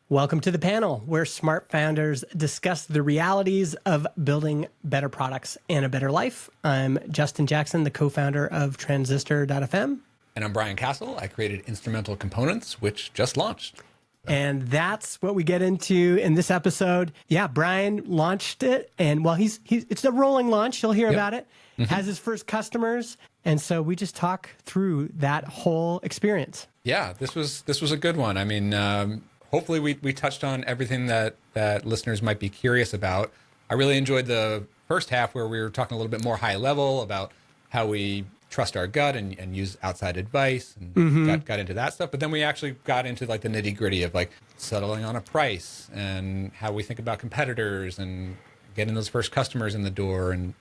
Welcome to the panel, where smart founders discuss the realities of building better products and a better life. I'm Justin Jackson, the co-founder of Transistor.fm. And I'm Brian Castle. I created Instrumental Components, which just launched. And that's what we get into in this episode. Yeah, Brian launched it, and well, it's a rolling launch. You'll hear about it. Has his first customers, and so we just talk through that whole experience. Yeah, this was a good one. I mean, hopefully we touched on everything that listeners might be curious about. I really enjoyed the first half where we were talking a little bit more high level about how we trust our gut and use outside advice and got into that stuff. But then we actually got into like the nitty gritty of like settling on a price and how we think about competitors and getting those first customers in the door and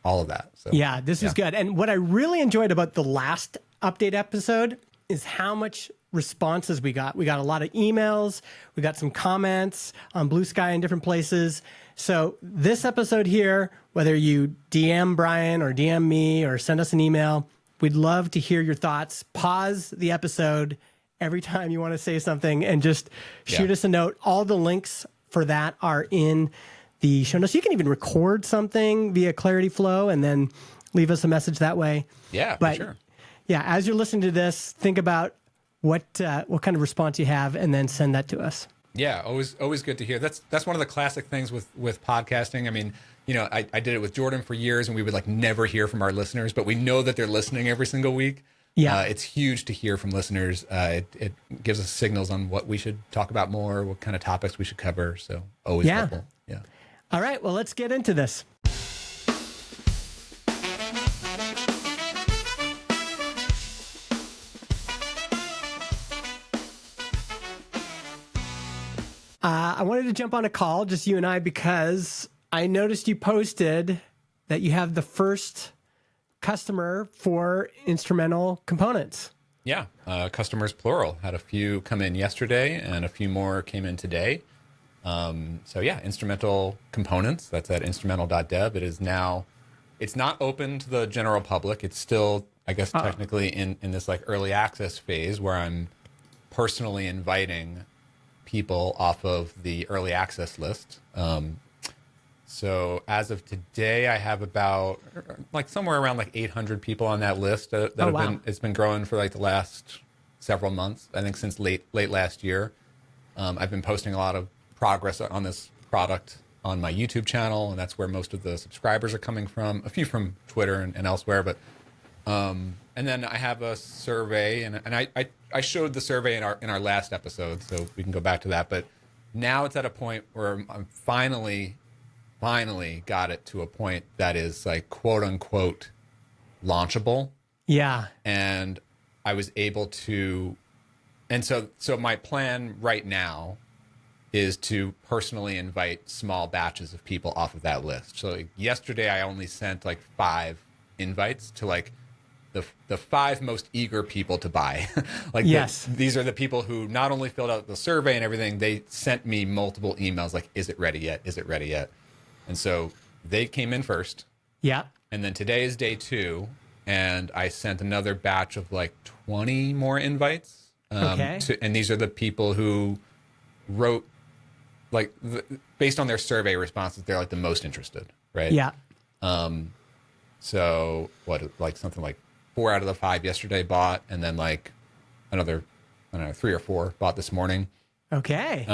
all of that. So yeah, this is good. And what I really enjoyed about the last update episode is how much responses we got. We got a lot of emails. We got some comments on Blue Sky in different places. So this episode here, whether you DM Brian or DM me or send us an email, we'd love to hear your thoughts. Pause the episode every time you want to say something and just shoot us a note. All the links for that are in the show notes. You can even record something via Clarity Flow and then leave us a message that way. Yeah, but for sure. Yeah, as you're listening to this, think about what kind of response you have, and then send that to us. Yeah, always good to hear. That's one of the classic things with podcasting. I mean, you know, I did it with Jordan for years, and we would like never hear from our listeners, but we know that they're listening every single week. Yeah, it's huge to hear from listeners. It gives us signals on what we should talk about more, what kind of topics we should cover. So always helpful. Yeah. All right, well, let's get into this. I wanted to jump on a call, just you and I, because I noticed you posted that you have the first customer for Instrumental Components. Yeah, customers plural. Had a few come in yesterday and a few more came in today. So yeah, Instrumental Components, that's at instrumental.dev. It is now, it's not open to the general public. It's still, I guess, technically in this like early access phase where I'm personally inviting people off of the early access list. So as of today, I have about like somewhere around like 800 people on that list it's been growing for like the last several months. I think since late last year. I've been posting a lot of progress on this product on my YouTube channel, and that's where most of the subscribers are coming from. A few from Twitter and elsewhere, but and then I have a survey, and I showed the survey in our last episode, so we can go back to that. But now it's at a point where I'm finally got it to a point that is like quote unquote launchable. Yeah. And I was able to, and so my plan right now is to personally invite small batches of people off of that list. So like yesterday I only sent like 5 invites to like the 5 most eager people to buy. Like these are the people who not only filled out the survey and everything, they sent me multiple emails like, is it ready yet? Is it ready yet? And so they came in first. Yeah. And then today is day 2. And I sent another batch of like 20 more invites. And these are the people who wrote like based on their survey responses, they're like the most interested. Right. Yeah. So like something like 4 out of the 5 yesterday bought, and then like another, I don't know, 3 or 4 bought this morning. Okay.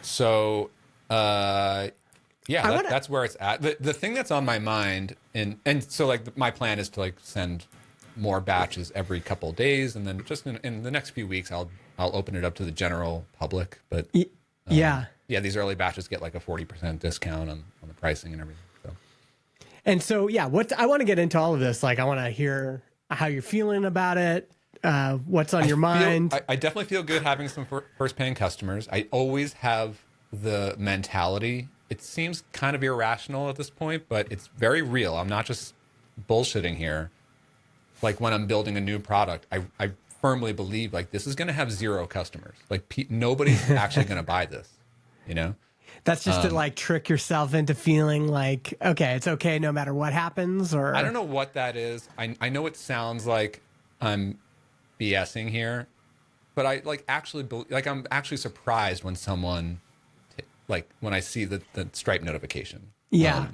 So, that's where it's at. The thing that's on my mind, and so like my plan is to like send more batches every couple of days, and then just in the next few weeks, I'll open it up to the general public. But these early batches get like a 40% discount on the pricing and everything. And so, what I want to get into all of this. Like, I want to hear how you're feeling about it. What's on your mind? I definitely feel good having some first paying customers. I always have the mentality. It seems kind of irrational at this point, but it's very real. I'm not just bullshitting here. Like when I'm building a new product, I firmly believe like this is going to have 0 customers. Like nobody's actually going to buy this, you know? That's just to like trick yourself into feeling like, okay, it's okay no matter what happens, or I don't know what that is. I know it sounds like I'm BSing here, but I like actually like I'm actually surprised when someone like when I see the Stripe notification. Yeah.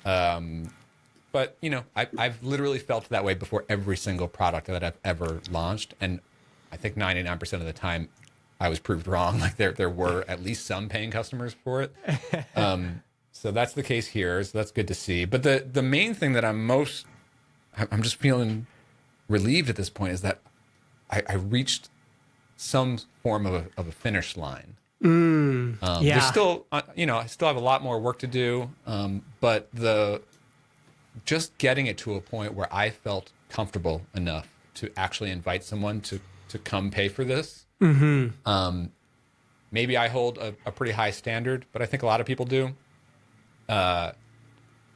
But you know, I've literally felt that way before every single product that I've ever launched, and I think 99% of the time I was proved wrong. Like there were at least some paying customers for it. So that's the case here. So that's good to see. But the main thing that I'm just feeling relieved at this point is that I reached some form of a finish line. Yeah. There's still, you know, I still have a lot more work to do. But just getting it to a point where I felt comfortable enough to actually invite someone to come pay for this. Maybe I hold a pretty high standard, but I think a lot of people do. I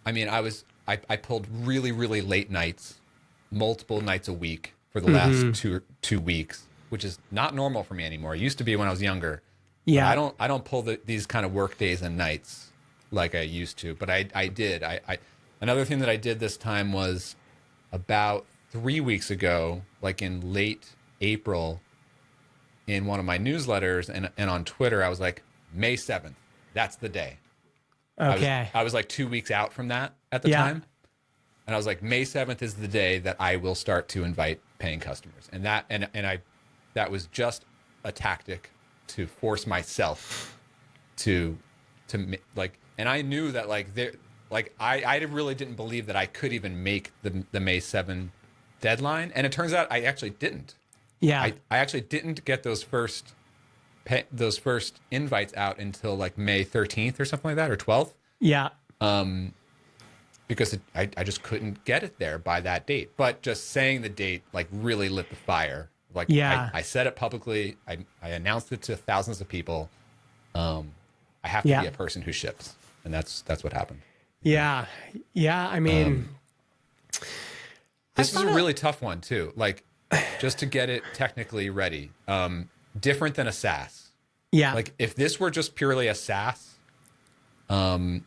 mean, I pulled really, really late nights, multiple nights a week for the last two weeks, which is not normal for me anymore. It used to be when I was younger. Yeah. I don't pull these kind of work days and nights like I used to, but I did. Another thing that I did this time was about 3 weeks ago, like in late April, in one of my newsletters and on Twitter, I was like, May 7th, that's the day. Okay. I was like 2 weeks out from that at the time. And I was like, May 7th is the day that I will start to invite paying customers. And that was just a tactic to force myself to like, and I knew that I really didn't believe that I could even make the May 7 deadline. And it turns out I actually didn't. Yeah. I actually didn't get those first invites out until like May 13th or something like that, or 12th. Yeah. Because I just couldn't get it there by that date. But just saying the date like really lit the fire. Like I said it publicly. I announced it to thousands of people. I have to be a person who ships, and that's what happened. Yeah. Yeah. I mean, this is a really tough one too. Like just to get it technically ready. Different than a SaaS. Yeah. Like if this were just purely a SaaS, SaaSes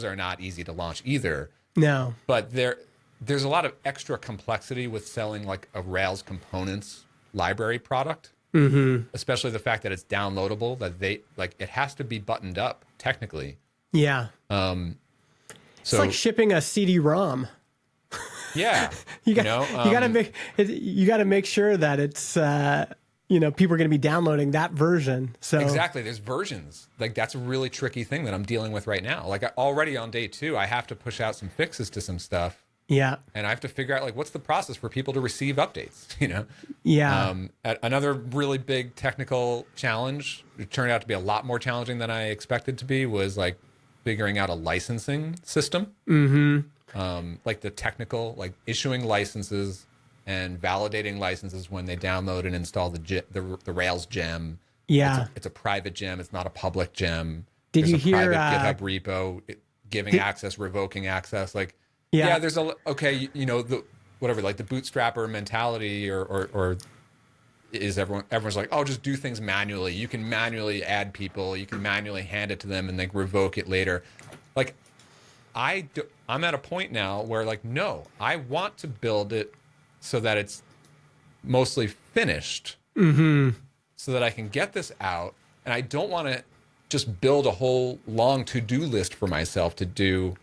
are not easy to launch either. No. But there's a lot of extra complexity with selling like a Rails components library product. Especially the fact that it's downloadable, that it has to be buttoned up technically. Yeah. It's like shipping a CD-ROM. Yeah. you gotta make sure that it's people are going to be downloading that version. So exactly, there's versions. Like that's a really tricky thing that I'm dealing with right now. Like already on day 2, I have to push out some fixes to some stuff. Yeah. And I have to figure out like what's the process for people to receive updates, you know? Yeah. Another really big technical challenge, it turned out to be a lot more challenging than I expected to be, was like figuring out a licensing system. Like the technical, like issuing licenses and validating licenses when they download and install the Rails gem. Yeah. It's a private gem. It's not a public gem. Did you hear private GitHub repo giving access, revoking access? Like, yeah, there's the whatever, like the bootstrapper mentality or is everyone's like, oh, just do things manually. You can manually add people. You can manually hand it to them and then revoke it later. Like, I'm at a point now where like, no, I want to build it so that it's mostly finished so that I can get this out. And I don't want to just build a whole long to-do list for myself to do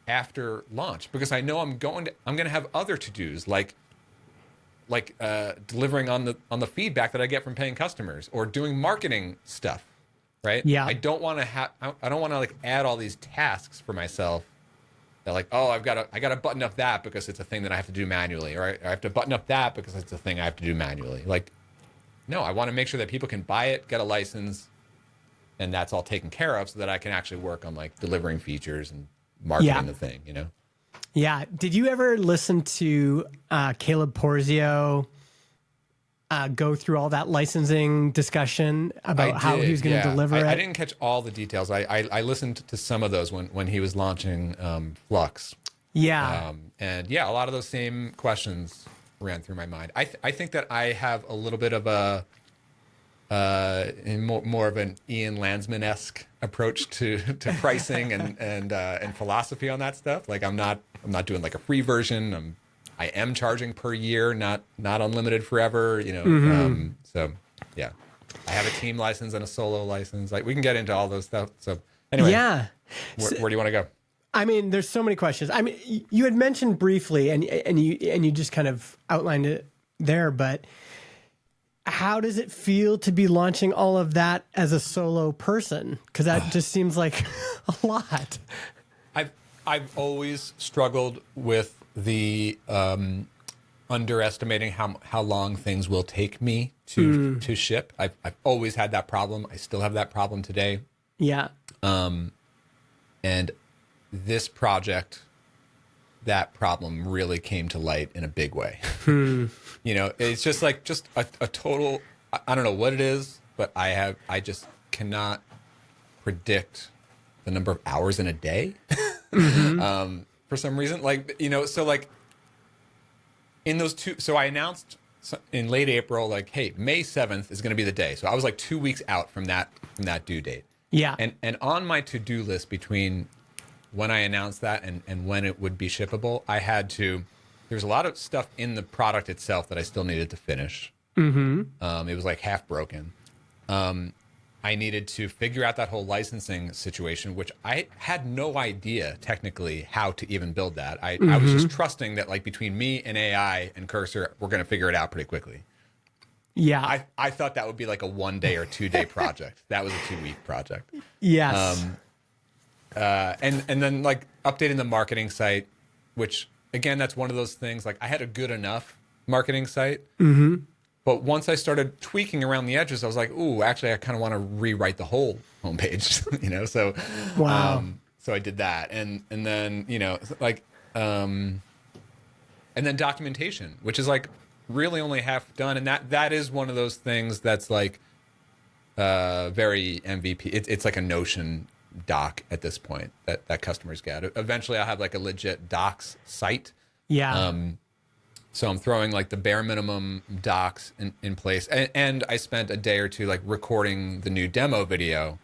after launch, because I know I'm going to have other to-dos like delivering on the feedback that I get from paying customers or doing marketing stuff, right? Yeah. I don't want to like add all these tasks for myself that like, oh, I got to button up that because it's a thing that I have to do manually, or I have to button up that because it's a thing I have to do manually. Like, no, I want to make sure that people can buy it, get a license, and that's all taken care of so that I can actually work on like delivering features and marketing the thing, you know? Yeah. Did you ever listen to Caleb Porzio go through all that licensing discussion about how he was going to deliver it? I didn't catch all the details. I listened to some of those when he was launching Flux. Yeah. And yeah, a lot of those same questions ran through my mind. I think that I have a little bit of a more of an Ian Landsman-esque approach to pricing and philosophy on that stuff. Like I'm not doing like a free version. I am charging per year, not unlimited forever. So yeah, I have a team license and a solo license. Like we can get into all those stuff. So anyway, Yeah. where do you want to go? I mean, there's so many questions. I mean, you had mentioned briefly, and you just kind of outlined it there, but how does it feel to be launching all of that as a solo person? Because that just seems like a lot. I've always struggled with the underestimating how long things will take me to ship. I've always had that problem. I still have that problem today. Yeah. And this project, that problem really came to light in a big way. It's just like a total, I don't know what it is, but I just cannot predict the number of hours in a day. For some reason, so like in those so I announced in late April, like, hey, May 7th is going to be the day. So I was like 2 weeks out from that due date. Yeah. And on my to-do list between when I announced that and when it would be shippable, there's a lot of stuff in the product itself that I still needed to finish. It was like half broken. I needed to figure out that whole licensing situation, which I had no idea technically how to even build that. I was just trusting that like between me and AI and Cursor, we're going to figure it out pretty quickly. Yeah. I thought that would be like a 1 day or 2 day project. That was a 2-week project. Yes. And then like updating the marketing site, which again, that's one of those things, like I had a good enough marketing site. But once I started tweaking around the edges, I was like, ooh, actually, I kind of want to rewrite the whole homepage, So, wow. So I did that, and then and then documentation, which is like really only half done, and that is one of those things that's like very MVP. It's like a Notion doc at this point that customers get. Eventually, I'll have like a legit docs site. Yeah. So I'm throwing like the bare minimum docs in place. And I spent a day or two like recording the new demo video,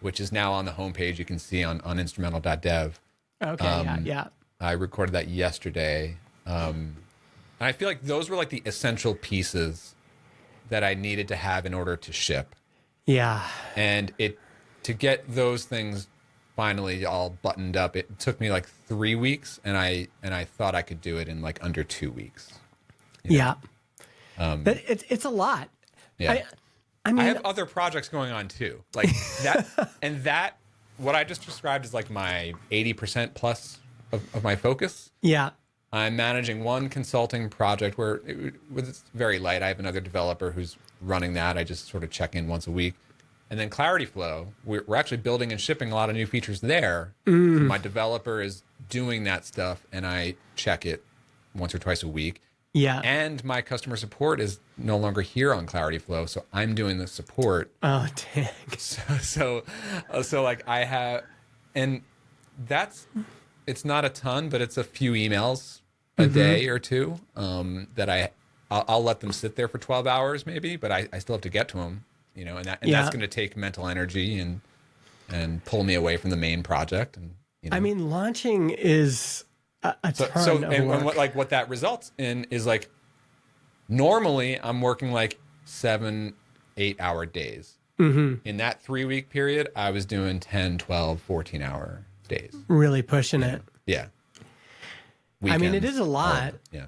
which is now on the homepage. You can see on instrumental.dev. Okay. Yeah. I recorded that yesterday. And I feel like those were like the essential pieces that I needed to have in order to ship. Yeah. And to get those things finally all buttoned up, it took me like 3 weeks, and I thought I could do it in like under 2 weeks. Yeah. But it's a lot. Yeah. I mean, I have other projects going on too, like that, and that what I just described is like my 80% plus of my focus. Yeah. I'm managing one consulting project where it's very light. I have another developer who's running that. I just sort of check in once a week. And then Clarity Flow, we're actually building and shipping a lot of new features there. So my developer is doing that stuff, and I check it once or twice a week. Yeah. And my customer support is no longer here on Clarity Flow, so I'm doing the support. Oh, dang. So like I have, and it's not a ton, but it's a few emails a day or two that I'll let them sit there for 12 hours maybe, but I still have to get to them. And that's going to take mental energy and pull me away from the main project. And I mean, launching is a ton of work. What that results in is like normally I'm working like 7-8 hour days. In that 3 week period, I was doing 10, 12, 14 hour days. Really pushing it. Yeah. I mean, it is a lot. Yeah.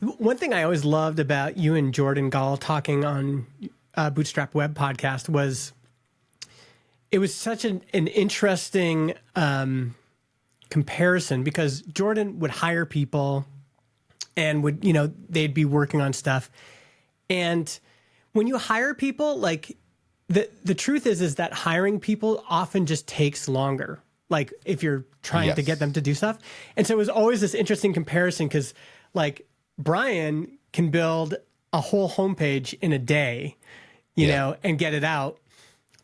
One thing I always loved about you and Jordan Gall talking on Bootstrap Web podcast was it was such an interesting comparison, because Jordan would hire people and they'd be working on stuff. And when you hire people, like the truth is that hiring people often just takes longer. Like if you're trying to get them to do stuff. And so it was always this interesting comparison, because like Brian can build a whole homepage in a day, and get it out.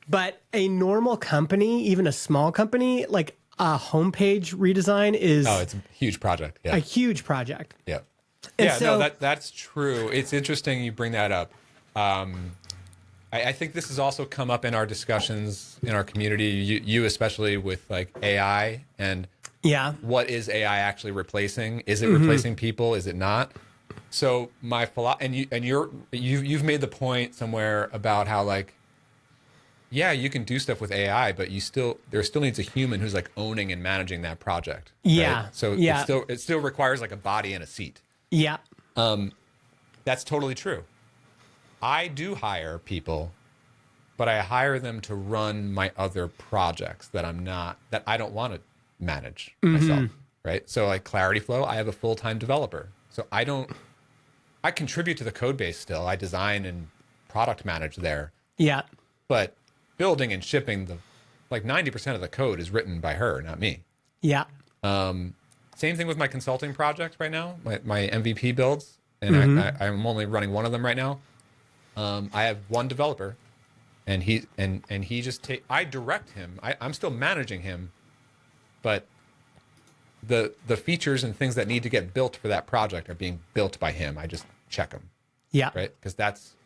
But a normal company, even a small company, like a homepage redesign is it's a huge project. Yeah. A huge project. Yeah. And that's true. It's interesting you bring that up. I think this has also come up in our discussions in our community, you especially with like AI. And Yeah. What is AI actually replacing? Is it replacing people? Is it not? So my you've made the point somewhere about how like, yeah, you can do stuff with AI, but there still needs a human who's like owning and managing that project. Yeah. Right? So Yeah. it still requires like a body and a seat. Yeah. That's totally true. I do hire people, but I hire them to run my other projects that I don't want to manage myself. Right. So like Clarity Flow, I have a full-time developer. So I contribute to the code base still. I design and product manage there. Yeah. But building and shipping like 90% of the code is written by her, not me. Yeah. Same thing with my consulting project right now, my MVP builds. And I'm only running one of them right now. I have one developer and he just I direct him. I'm still managing him, but the features and things that need to get built for that project are being built by him. I just check them. Yeah. Right. Because that's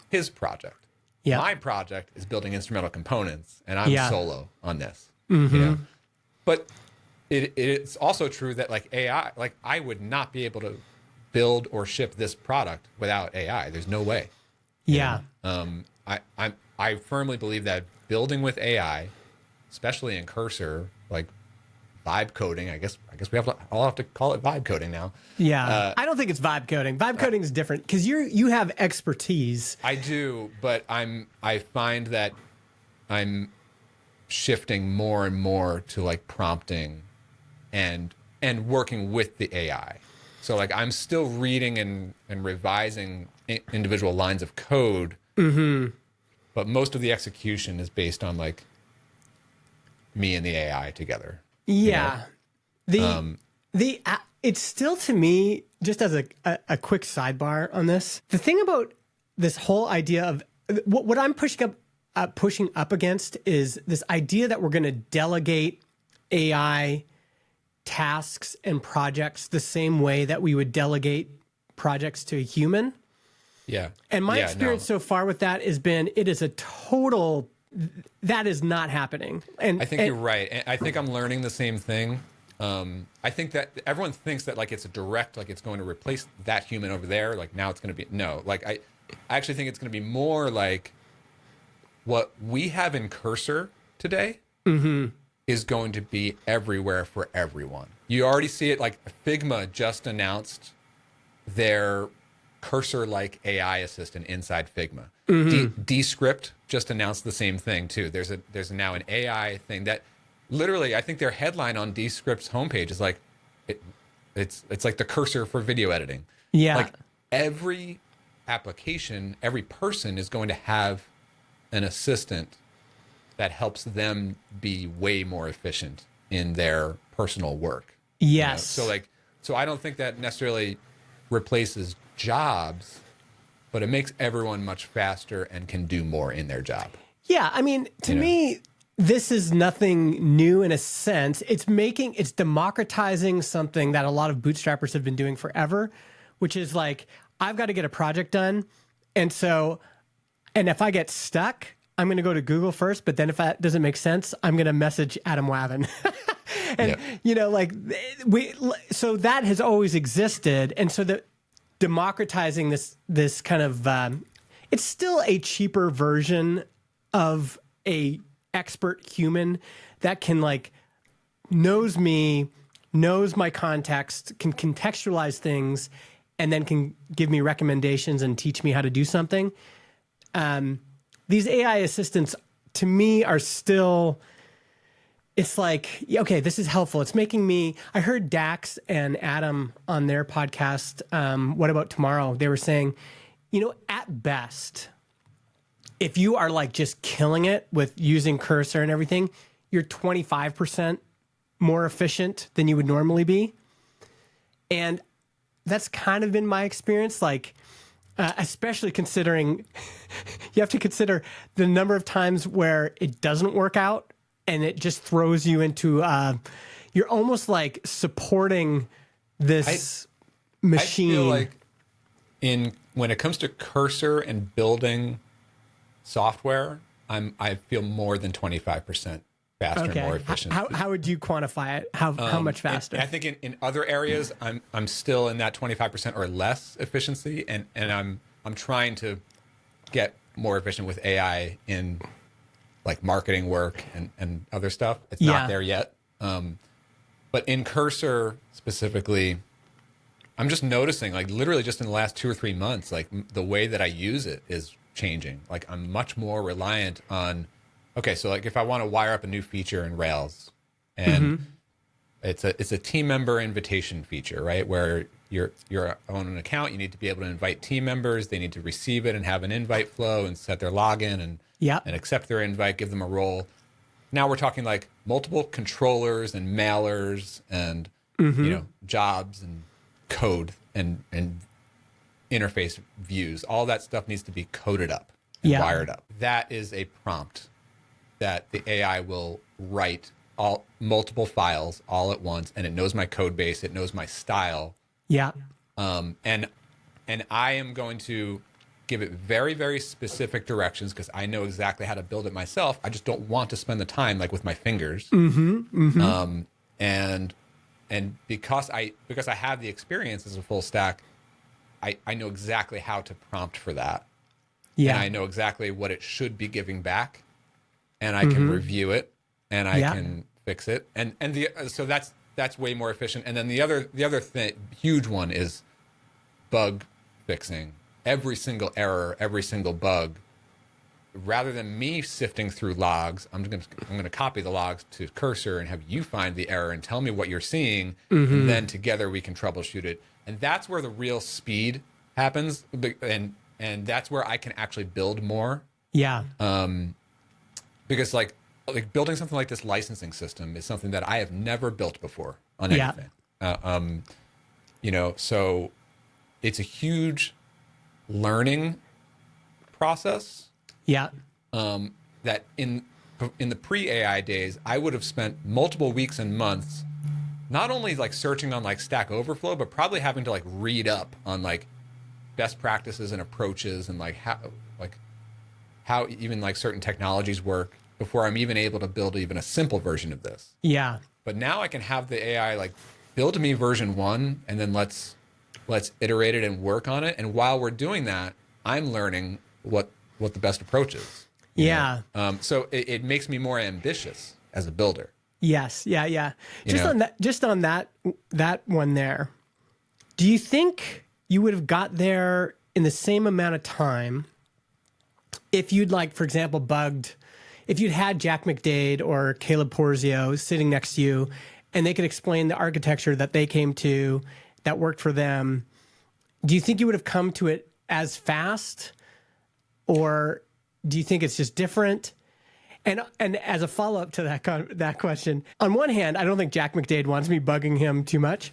his project. Yeah. My project is building instrumental components, and I'm Yeah. solo on this. You know? But it's also true that like AI, like I would not be able to build or ship this product without AI. There's no way. Yeah. I firmly believe that building with AI, especially in Cursor, like vibe coding, I guess I'll have to call it vibe coding now. Yeah. I don't think it's vibe coding. Vibe coding is different because you have expertise. I do, but I find that I'm shifting more and more to like prompting and working with the AI. So like I'm still reading and revising individual lines of code, but most of the execution is based on like me and the AI together. Yeah. It's still to me, just as a quick sidebar on this, the thing about this whole idea of what I'm pushing up against is this idea that we're going to delegate AI tasks and projects the same way that we would delegate projects to a human. Yeah. And my experience so far with that has been, it is a total, that is not happening. And I think you're right. And I think I'm learning the same thing. I think that everyone thinks that like it's a direct, like it's going to replace that human over there. Like now it's going to be, no, like I actually think it's going to be more like what we have in Cursor today is going to be everywhere for everyone. You already see it, like Figma just announced their Cursor-like AI assistant inside Figma. Descript just announced the same thing too. There's now an AI thing that literally, I think their headline on Descript's homepage is like, it's like the Cursor for video editing. Yeah. Like every application, every person is going to have an assistant that helps them be way more efficient in their personal work. Yes. You know? So I don't think that necessarily replaces jobs, but it makes everyone much faster and can do more in their job. Yeah. I mean, to me, this is nothing new in a sense. It's democratizing something that a lot of bootstrappers have been doing forever, which is like, I've got to get a project done. And if I get stuck, I'm going to go to Google first, but then if that doesn't make sense, I'm going to message Adam Wavin. And, so that has always existed. And so democratizing this kind of, it's still a cheaper version of a expert human that can like knows me, knows my context, can contextualize things, and then can give me recommendations and teach me how to do something. These AI assistants to me are still, it's like, okay, this is helpful. It's making me, I heard Dax and Adam on their podcast, What About Tomorrow? They were saying, at best, if you are like just killing it with using Cursor and everything, you're 25% more efficient than you would normally be. And that's kind of been my experience. Like, especially considering you have to consider the number of times where it doesn't work out and it just throws you into, you're almost like supporting this machine. I feel like when it comes to Cursor and building software, I feel more than 25% faster Okay. and more efficient. How would you quantify it? How much faster? And I think in other areas, I'm still in that 25% or less efficiency, and I'm trying to get more efficient with AI in like marketing work and other stuff. It's not there yet. But in Cursor specifically, I'm just noticing, like literally just in the last 2 or 3 months, like the way that I use it is changing. Like I'm much more reliant on, okay, so like if I want to wire up a new feature in Rails, and it's a team member invitation feature, right? Where you're on an account, you need to be able to invite team members. They need to receive it and have an invite flow and set their login and accept their invite, give them a role. Now we're talking like multiple controllers and mailers and jobs and code and interface views. All that stuff needs to be coded up and wired up. That is a prompt that the AI will write multiple files all at once, and it knows my code base, it knows my style. And I am going to give it very, very specific directions because I know exactly how to build it myself. I just don't want to spend the time like with my fingers. And because I have the experience as a full stack, I know exactly how to prompt for that. And I know exactly what it should be giving back, and I can review it and I can fix it. So that's way more efficient. And then the other huge one is bug fixing. Every single error, every single bug. Rather than me sifting through logs, I'm going to copy the logs to Cursor and have you find the error and tell me what you're seeing, and then together we can troubleshoot it. And that's where the real speed happens, and that's where I can actually build more. Because like building something like this licensing system is something that I have never built before on anything. So it's a huge learning process. That in the pre-AI days, I would have spent multiple weeks and months not only like searching on like Stack Overflow, but probably having to like read up on like best practices and approaches and like how even like certain technologies work before I'm even able to build even a simple version of this. But now I can have the AI like build me version 1, and then let's iterate it and work on it. And while we're doing that, I'm learning what the best approach is. So it makes me more ambitious as a builder. Just on that one there, do you think you would have got there in the same amount of time if you'd like, for example, if you'd had Jack McDade or Caleb Porzio sitting next to you and they could explain the architecture that they came to that worked for them? Do you think you would have come to it as fast, or do you think it's just different? And as a follow-up to that question, on one hand, I don't think Jack McDade wants me bugging him too much.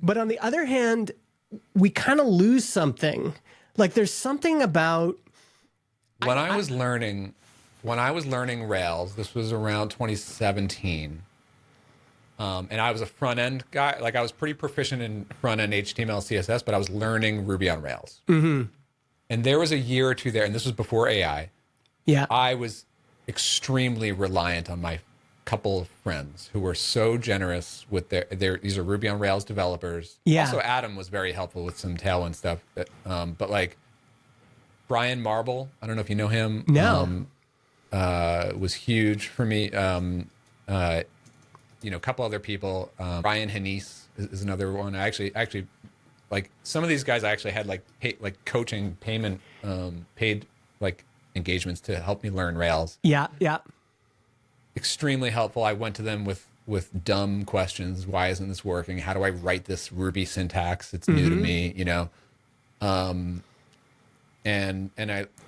But on the other hand, we kind of lose something. Like there's something about... When I was learning Rails, this was around 2017, and I was a front-end guy. Like I was pretty proficient in front-end HTML, CSS, but I was learning Ruby on Rails. And there was a year or two there, and this was before AI. I was extremely reliant on my couple of friends who were so generous with these are Ruby on Rails developers. Also, Adam was very helpful with some Tailwind stuff. But like Brian Marble, I don't know if you know him. Was huge for me. A couple other people. Ryan Hanise is another one. I actually like some of these guys. I actually had like coaching payment, paid like engagements to help me learn Rails. Extremely helpful. I went to them with dumb questions. Why isn't this working? How do I write this Ruby syntax? It's new to me, And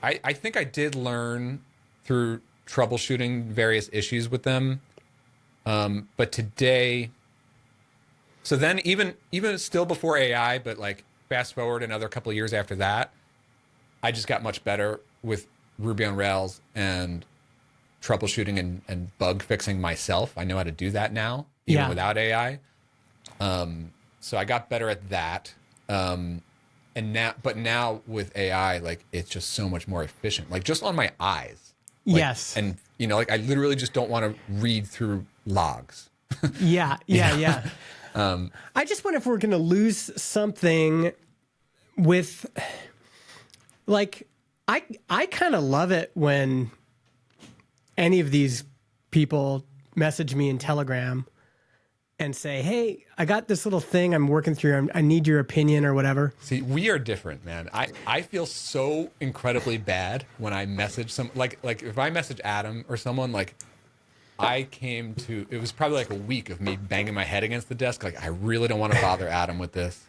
I think I did learn through troubleshooting various issues with them. But today, so then even still before AI, but like fast forward another couple of years after that, I just got much better with Ruby on Rails and troubleshooting and bug fixing myself. I know how to do that now, even without AI. So I got better at that. But now with AI, like it's just so much more efficient. Like just on my eyes, Like, Yes. And, like I literally just don't want to read through logs. Yeah. I just wonder if we're going to lose something with, like, I kind of love it when any of these people message me in Telegram and say, hey, I got this little thing I'm working through. I need your opinion or whatever. See, we are different, man. I feel so incredibly bad when I message like if I message Adam or someone, like it was probably like a week of me banging my head against the desk. Like, I really don't want to bother Adam with this.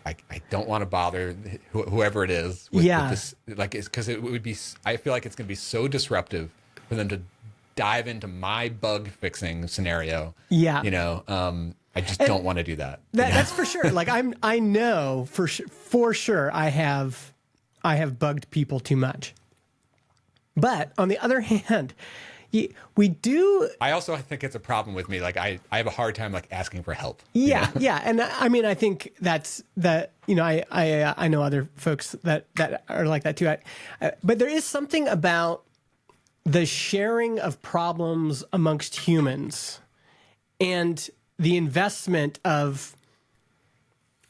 I don't want to bother whoever it is with this. Like, it's because it would be, I feel like it's going to be so disruptive for them to dive into my bug fixing scenario. Yeah. I just don't want to do that. That's for sure. Like, I know for sure I have bugged people too much. But on the other hand, we do. I also think it's a problem with me. Like, I have a hard time like asking for help. Yeah, yeah, and I mean, I think that's that. I know other folks that are like that too. But there is something about the sharing of problems amongst humans and the investment of,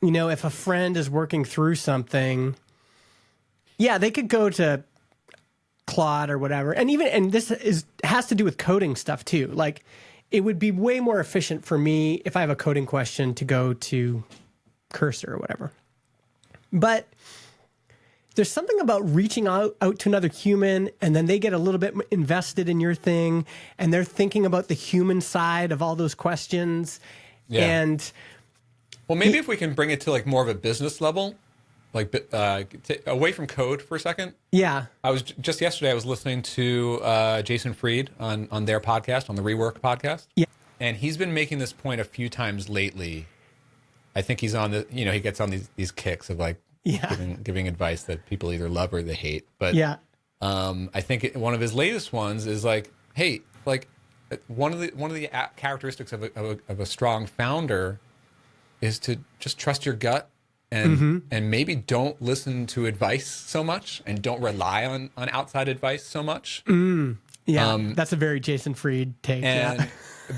if a friend is working through something, yeah, they could go to Claude or whatever. And this has to do with coding stuff too. Like, it would be way more efficient for me if I have a coding question to go to Cursor or whatever. But there's something about reaching out to another human, and then they get a little bit invested in your thing, and they're thinking about the human side of all those questions. Yeah. And well, maybe if we can bring it to like more of a business level, like away from code for a second. Yeah. I was just yesterday, I was listening to Jason Fried on their podcast, on the Rework podcast. Yeah. And he's been making this point a few times lately. I think he's on he gets on these kicks of like, giving advice that people either love or they hate. But I think one of his latest ones is like, hey, like one of the characteristics of a strong founder is to just trust your gut and maybe don't listen to advice so much and don't rely on outside advice so much. Yeah, that's a very Jason Fried take.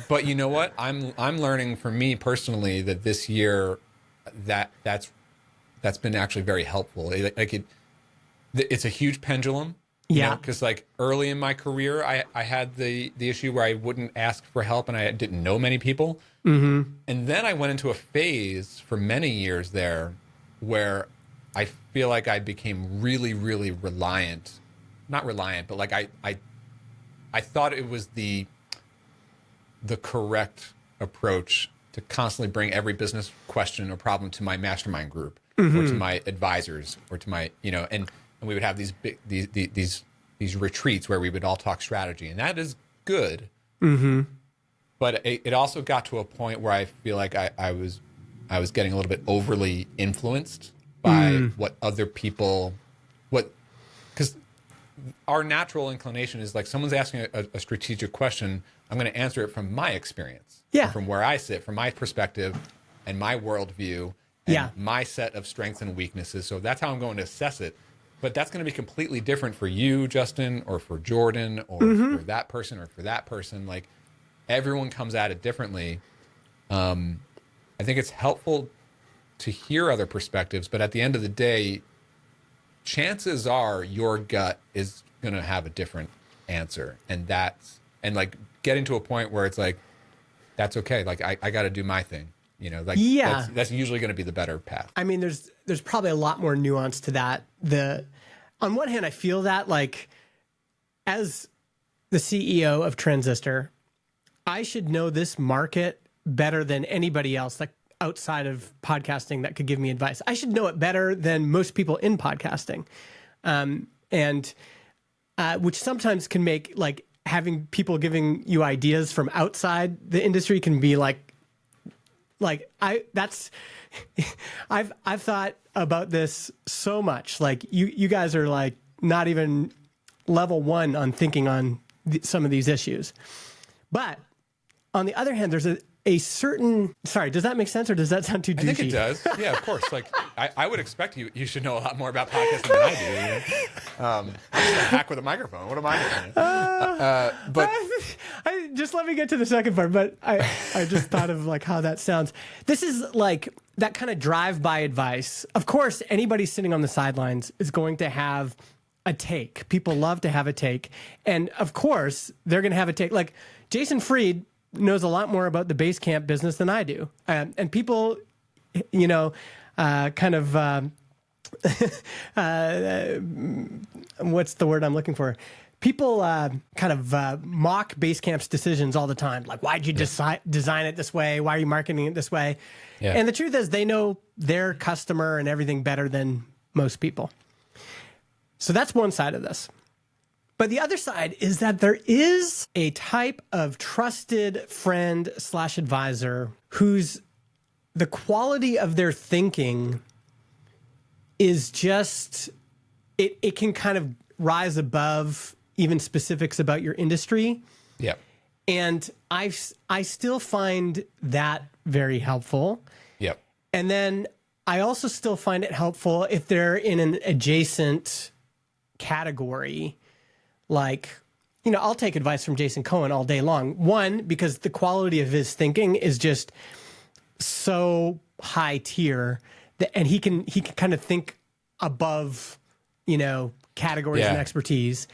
But you know what? I'm learning for me personally that this year that's been actually very helpful. It's a huge pendulum. Because like early in my career, I had the issue where I wouldn't ask for help and I didn't know many people. And then I went into a phase for many years there where I feel like I became really, really reliant. Not reliant, but like I thought it was the correct approach to constantly bring every business question or problem to my mastermind group or to my advisors or to my, and we would have these retreats where we would all talk strategy, and that is good. But it also got to a point where I feel like I was getting a little bit overly influenced by what other people, because our natural inclination is like someone's asking a strategic question, I'm going to answer it from my experience, from where I sit, from my perspective and my worldview and my set of strengths and weaknesses. So that's how I'm going to assess it. But that's going to be completely different for you, Justin, or for Jordan, or for that person, or for that person. Like, everyone comes at it differently. I think it's helpful to hear other perspectives, but at the end of the day, chances are your gut is going to have a different answer. And like getting to a point where it's like, that's okay. Like, I got to do my thing. That's usually going to be the better path. I mean, there's probably a lot more nuance to that. On one hand, I feel that, like, as the CEO of Transistor, I should know this market better than anybody else, like outside of podcasting, that could give me advice. I should know it better than most people in podcasting, and which sometimes can make, like, having people giving you ideas from outside the industry can be I've thought about this so much. Like, you guys are like not even level one on thinking on some of these issues. But on the other hand, there's Yeah. a certain, sorry, does that make sense or does that sound too douchey? I think it does. Yeah, of course. Like I would expect you should know a lot more about podcasting than I do. You know? I'm just a hack with a microphone. What am I doing? But just let me get to the second part, but I just thought of like how that sounds. This is like that kind of drive-by advice. Of course, anybody sitting on the sidelines is going to have a take. People love to have a take. And of course, they're going to have a take. Like Jason Fried knows a lot more about the Basecamp business than I do. And people, you know, kind of, what's the word I'm looking for? People kind of mock Basecamp's decisions all the time. Like, why'd you design it this way? Why are you marketing it this way? Yeah. And the truth is they know their customer and everything better than most people. So that's one side of this. But the other side is that there is a type of trusted friend / advisor whose the quality of their thinking is just, it can kind of rise above even specifics about your industry. yeah. And I still find that very helpful. Yep. And then I also still find it helpful if they're in an adjacent category. Like, you know, I'll take advice from Jason Cohen all day long. One, because the quality of his thinking is just so high tier that, and he can kind of think above, you know, categories and expertise.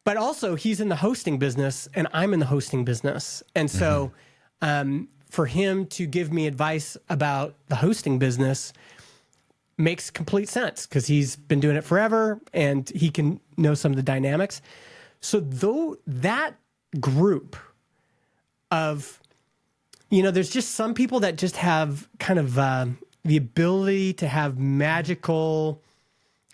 But also he's in the hosting business and I'm in the hosting business. And so for him to give me advice about the hosting business makes complete sense because he's been doing it forever and he can know some of the dynamics. So though that group of, you know, there's just some people that just have kind of the ability to have magical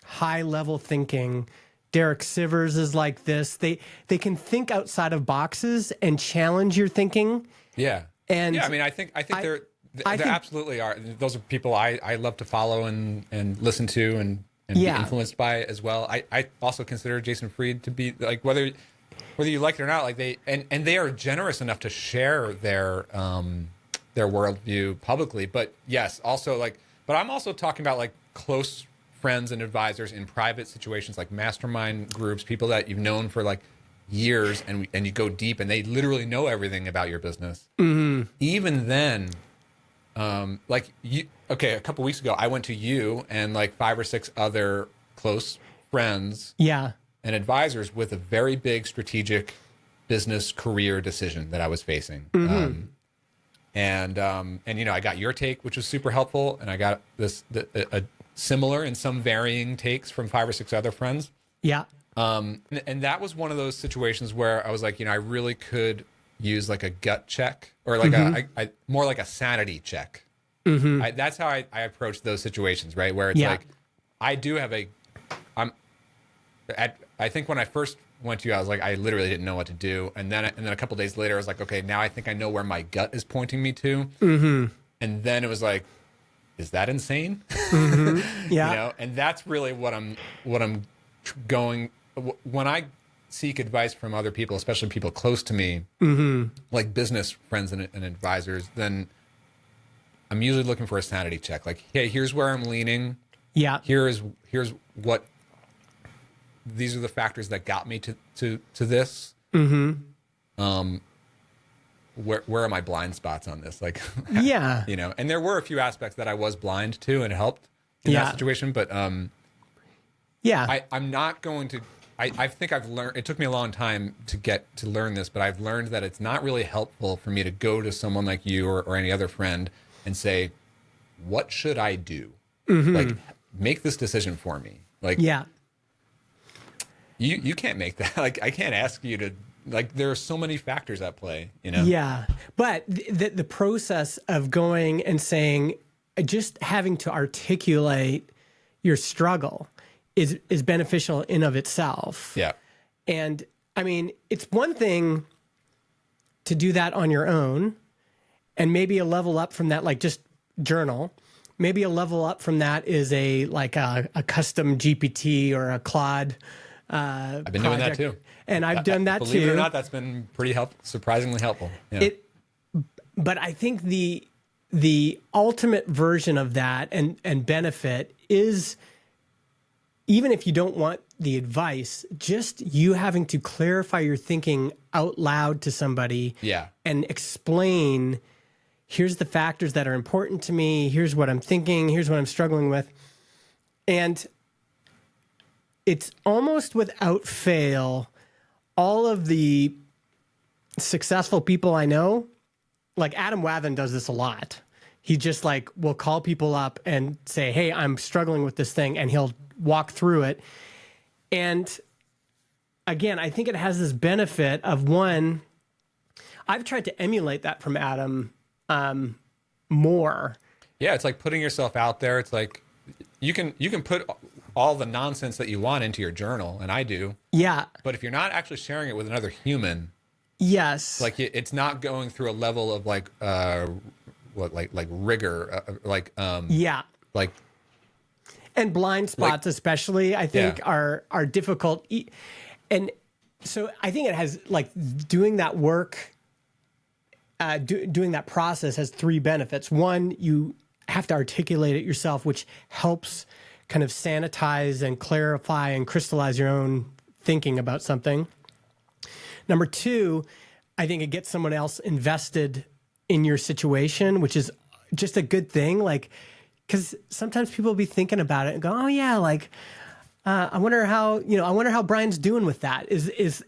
high level thinking. Derek Sivers is like this. They can think outside of boxes and challenge your thinking. Yeah. And yeah, I mean, I think there absolutely are. Those are people I love to follow and listen to and be influenced by as well. I also consider Jason Fried to be like, whether you like it or not, like they are generous enough to share their worldview publicly. But yes, also like, but I'm also talking about like close friends and advisors in private situations, like mastermind groups, people that you've known for like years, and you go deep, and they literally know everything about your business. Mm-hmm. Even then, like you, okay, a couple weeks ago, I went to you and like 5 or 6 other close friends, and advisors with a very big strategic business career decision that I was facing. Mm-hmm. And you know, I got your take, which was super helpful, and I got a similar and some varying takes from 5 or 6 other friends. Yeah. And that was one of those situations where I was like, you know, I really could use like a gut check or like a more like a sanity check. Mm-hmm. That's how I approach those situations, right? Where it's like, I do have I think when I first went to you, I was like, I literally didn't know what to do. And then a couple of days later, I was like, okay, now I think I know where my gut is pointing me to. Mm-hmm. And then it was like, is that insane? Mm-hmm. Yeah. You know, and that's really what I'm going when I seek advice from other people, especially people close to me, like business friends and advisors. Then I'm usually looking for a sanity check. Like, hey, here's where I'm leaning. Yeah. Here's what. These are the factors that got me to this. Mm-hmm. Where are my blind spots on this? Like, yeah, you know, and there were a few aspects that I was blind to and it helped in that situation, but I'm not going to, I think I've learned, it took me a long time to learn this, but I've learned that it's not really helpful for me to go to someone like you or any other friend and say, what should I do? Mm-hmm. Like, make this decision for me. Like, you can't make that. Like, I can't ask you to. Like, there are so many factors at play, you know? Yeah. But the process of going and saying, just having to articulate your struggle is beneficial in of itself. Yeah. And I mean, it's one thing to do that on your own, and maybe a level up from that, like just journal. Maybe a level up from that is a custom GPT or a Claude I've been doing that too. And I've done that too. Believe it or not, that's been pretty surprisingly helpful. Yeah. But I think the ultimate version of that and benefit is, even if you don't want the advice, just you having to clarify your thinking out loud to somebody and explain, here's the factors that are important to me, here's what I'm thinking, here's what I'm struggling with. And it's almost without fail, all of the successful people I know, like Adam Wathan does this a lot. He just like will call people up and say, hey, I'm struggling with this thing, and he'll walk through it. And again, I think it has this benefit of, one, I've tried to emulate that from Adam more. Yeah, it's like putting yourself out there. It's like you can put all the nonsense that you want into your journal, and I do. Yeah. But if you're not actually sharing it with another human, yes, like it's not going through a level of like rigor, like and blind spots, especially, I think are difficult. And so I think it has, like, doing that work, doing that process has three benefits. One, you have to articulate it yourself, which helps kind of sanitize and clarify and crystallize your own thinking about something. Number two, I think it gets someone else invested in your situation, which is just a good thing. Like, because sometimes people will be thinking about it and go, oh yeah, like, I wonder how Brian's doing with that. Is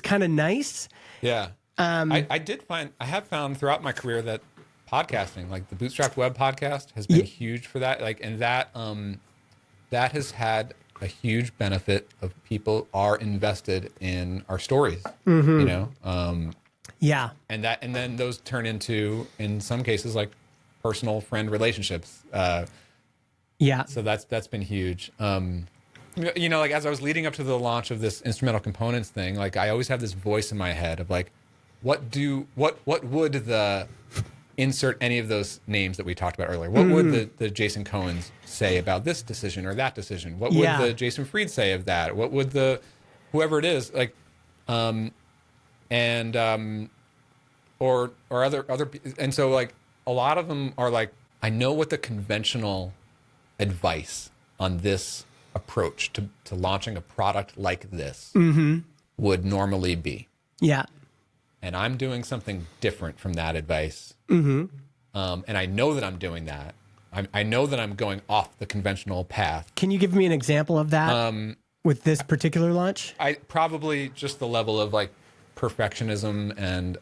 kind of nice. Yeah. I have found throughout my career that podcasting, like the Bootstrapped Web podcast, has been huge for that. Like, and that has had a huge benefit of people are invested in our stories, you know? And then those turn into, in some cases, like personal friend relationships. So that's been huge. You know, like as I was leading up to the launch of this instrumental components thing, like I always have this voice in my head of like, what would the insert any of those names that we talked about earlier? What would the Jason Cohens say about this decision or that decision? What would the Jason Fried say of that? What would the whoever it is like, or other, and so like a lot of them are like, I know what the conventional advice on this approach to launching a product like this would normally be. Yeah. And I'm doing something different from that advice. And I know that I'm doing that. I know that I'm going off the conventional path. Can you give me an example of that with this particular launch? I probably just the level of like perfectionism and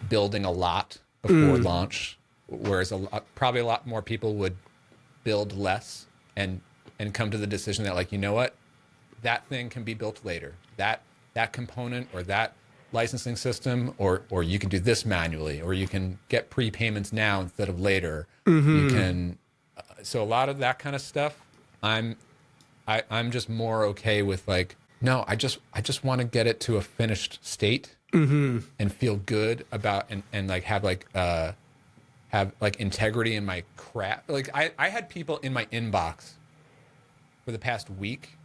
building a lot before launch, whereas probably a lot more people would build less and come to the decision that, like, you know what, that thing can be built later. That component or that licensing system, or you can do this manually, or you can get prepayments now instead of later. You can. So a lot of that kind of stuff, I'm just more okay with, like, no, I just want to get it to a finished state and feel good about and like have integrity in my craft. Like I had people in my inbox for the past week.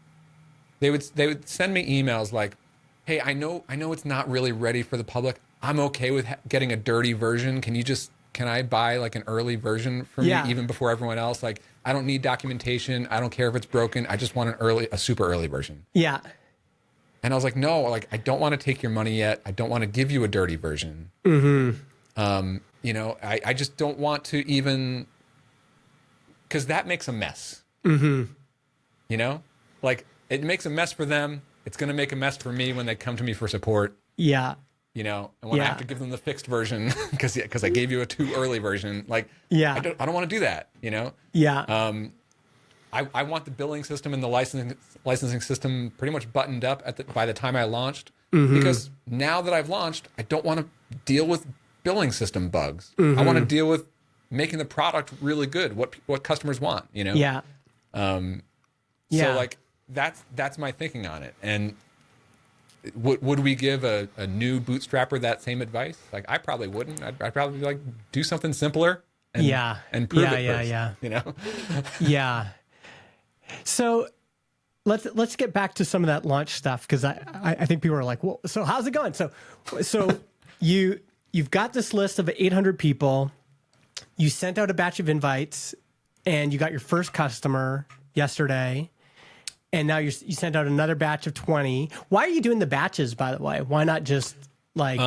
They would send me emails like, hey, I know it's not really ready for the public. I'm okay with getting a dirty version. Can I buy like an early version from you even before everyone else? Like, I don't need documentation. I don't care if it's broken. I just want a super early version. Yeah. And I was like, no, like, I don't want to take your money yet. I don't want to give you a dirty version. You know, I just don't want to even, because that makes a mess. You know, like, it makes a mess for them. It's going to make a mess for me when they come to me for support. Yeah. You know, and when I have to give them the fixed version because I gave you a too early version, like, I don't want to do that, you know? Yeah. I want the billing system and the licensing system pretty much buttoned up by the time I launched, because now that I've launched, I don't want to deal with billing system bugs. I want to deal with making the product really good, what customers want, you know? Yeah. So like that's my thinking on it. And would we give a new bootstrapper that same advice? Like, I probably wouldn't. I'd probably be like, do something simpler and prove it first, you know? Yeah. So let's get back to some of that launch stuff, because I think people are like, well, so how's it going? So you you've got this list of 800 people. You sent out a batch of invites, and you got your first customer yesterday. And now you sent out another batch of 20. Why are you doing the batches, by the way? Why not just like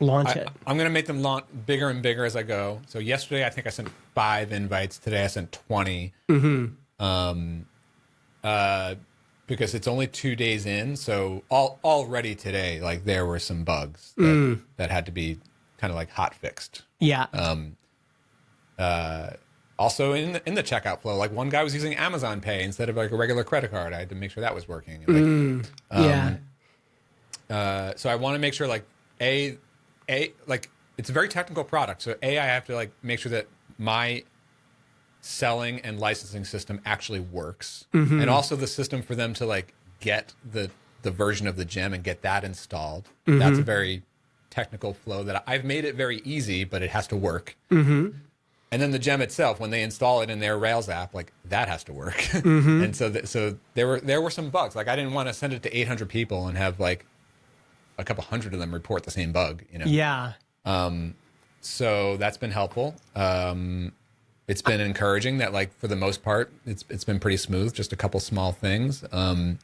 launch it? I'm going to make them bigger and bigger as I go. So yesterday, I think I sent 5 invites. Today, I sent 20. Because it's only 2 days in. So already today, like there were some bugs that had to be kind of like hot fixed. Yeah. Also in the checkout flow, like one guy was using Amazon Pay instead of like a regular credit card. I had to make sure that was working. So I want to make sure like like it's a very technical product. So I have to like make sure that my selling and licensing system actually works, and also the system for them to like get the version of the gem and get that installed. That's a very technical flow that I've made it very easy, but it has to work. And then the gem itself, when they install it in their Rails app, like that has to work. And so there were some bugs. Like I didn't want to send it to 800 people and have like a couple hundred of them report the same bug, you know? Yeah. So that's been helpful. It's been encouraging that like for the most part, it's been pretty smooth, just a couple small things. And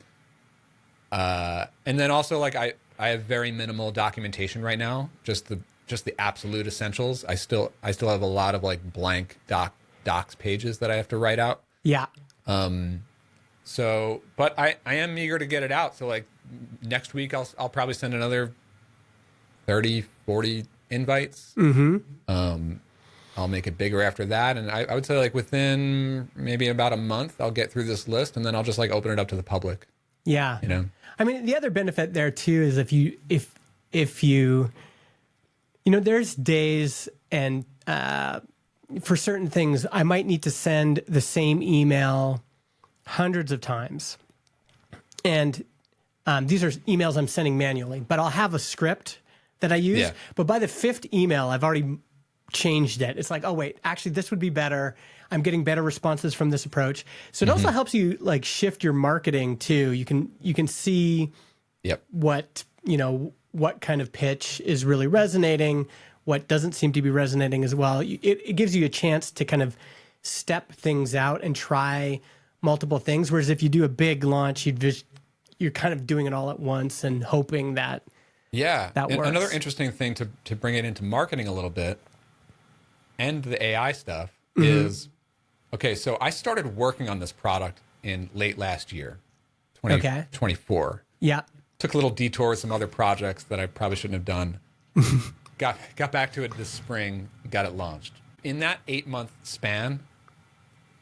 then also like I have very minimal documentation right now, just the absolute essentials. I still have a lot of like blank docs pages that I have to write out. Yeah. So, but I am eager to get it out. So like next week I'll probably send another 30, 40 invites. I'll make it bigger after that. And I would say like within maybe about a month, I'll get through this list and then I'll just like open it up to the public. Yeah. You know, I mean, the other benefit there too is if you there's days and for certain things, I might need to send the same email hundreds of times. And these are emails I'm sending manually, but I'll have a script that I use. Yeah. But by the 5th email, I've already changed it. It's like, oh, wait, actually, this would be better. I'm getting better responses from this approach. So it also helps you like shift your marketing too. You can see what kind of pitch is really resonating, what doesn't seem to be resonating as well. It gives you a chance to kind of step things out and try multiple things. Whereas if you do a big launch, you're kind of doing it all at once and hoping that that works. Another interesting thing to bring it into marketing a little bit and the AI stuff is, okay, so I started working on this product in late last year, 2024. Yeah. Took a little detour with some other projects that I probably shouldn't have done. Got back to it this spring, got it launched. In that 8-month span,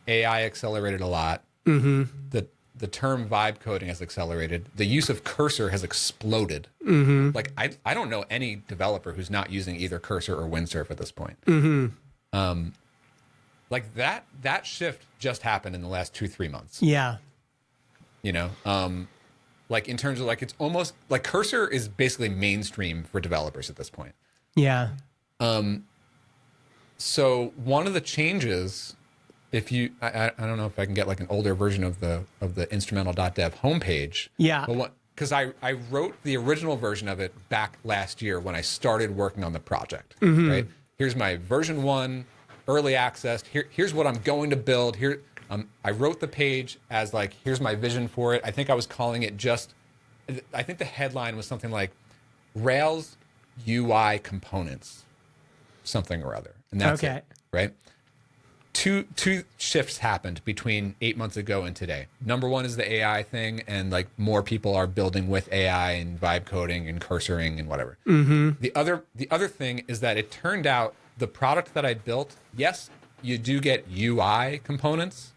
AI accelerated a lot. The term vibe coding has accelerated. The use of Cursor has exploded. Like I don't know any developer who's not using either Cursor or Windsurf at this point. Like that shift just happened in the last 2-3 months. Yeah. You know, like in terms of like, it's almost like Cursor is basically mainstream for developers at this point. Yeah. So one of the changes, if you, I don't know if I can get like an older version of the instrumental.dev homepage. Yeah. But because I wrote the original version of it back last year when I started working on the project. Right. Here's my version 1 early access. Here's what I'm going to build. Here, I wrote the page as like, here's my vision for it. I think I was calling it I think the headline was something like Rails UI components, something or other. And that's it, right? Two shifts happened between 8 months ago and today. Number one is the AI thing, and like more people are building with AI and vibe coding and cursoring and whatever. The other thing is that it turned out the product that I built, yes, you do get UI components,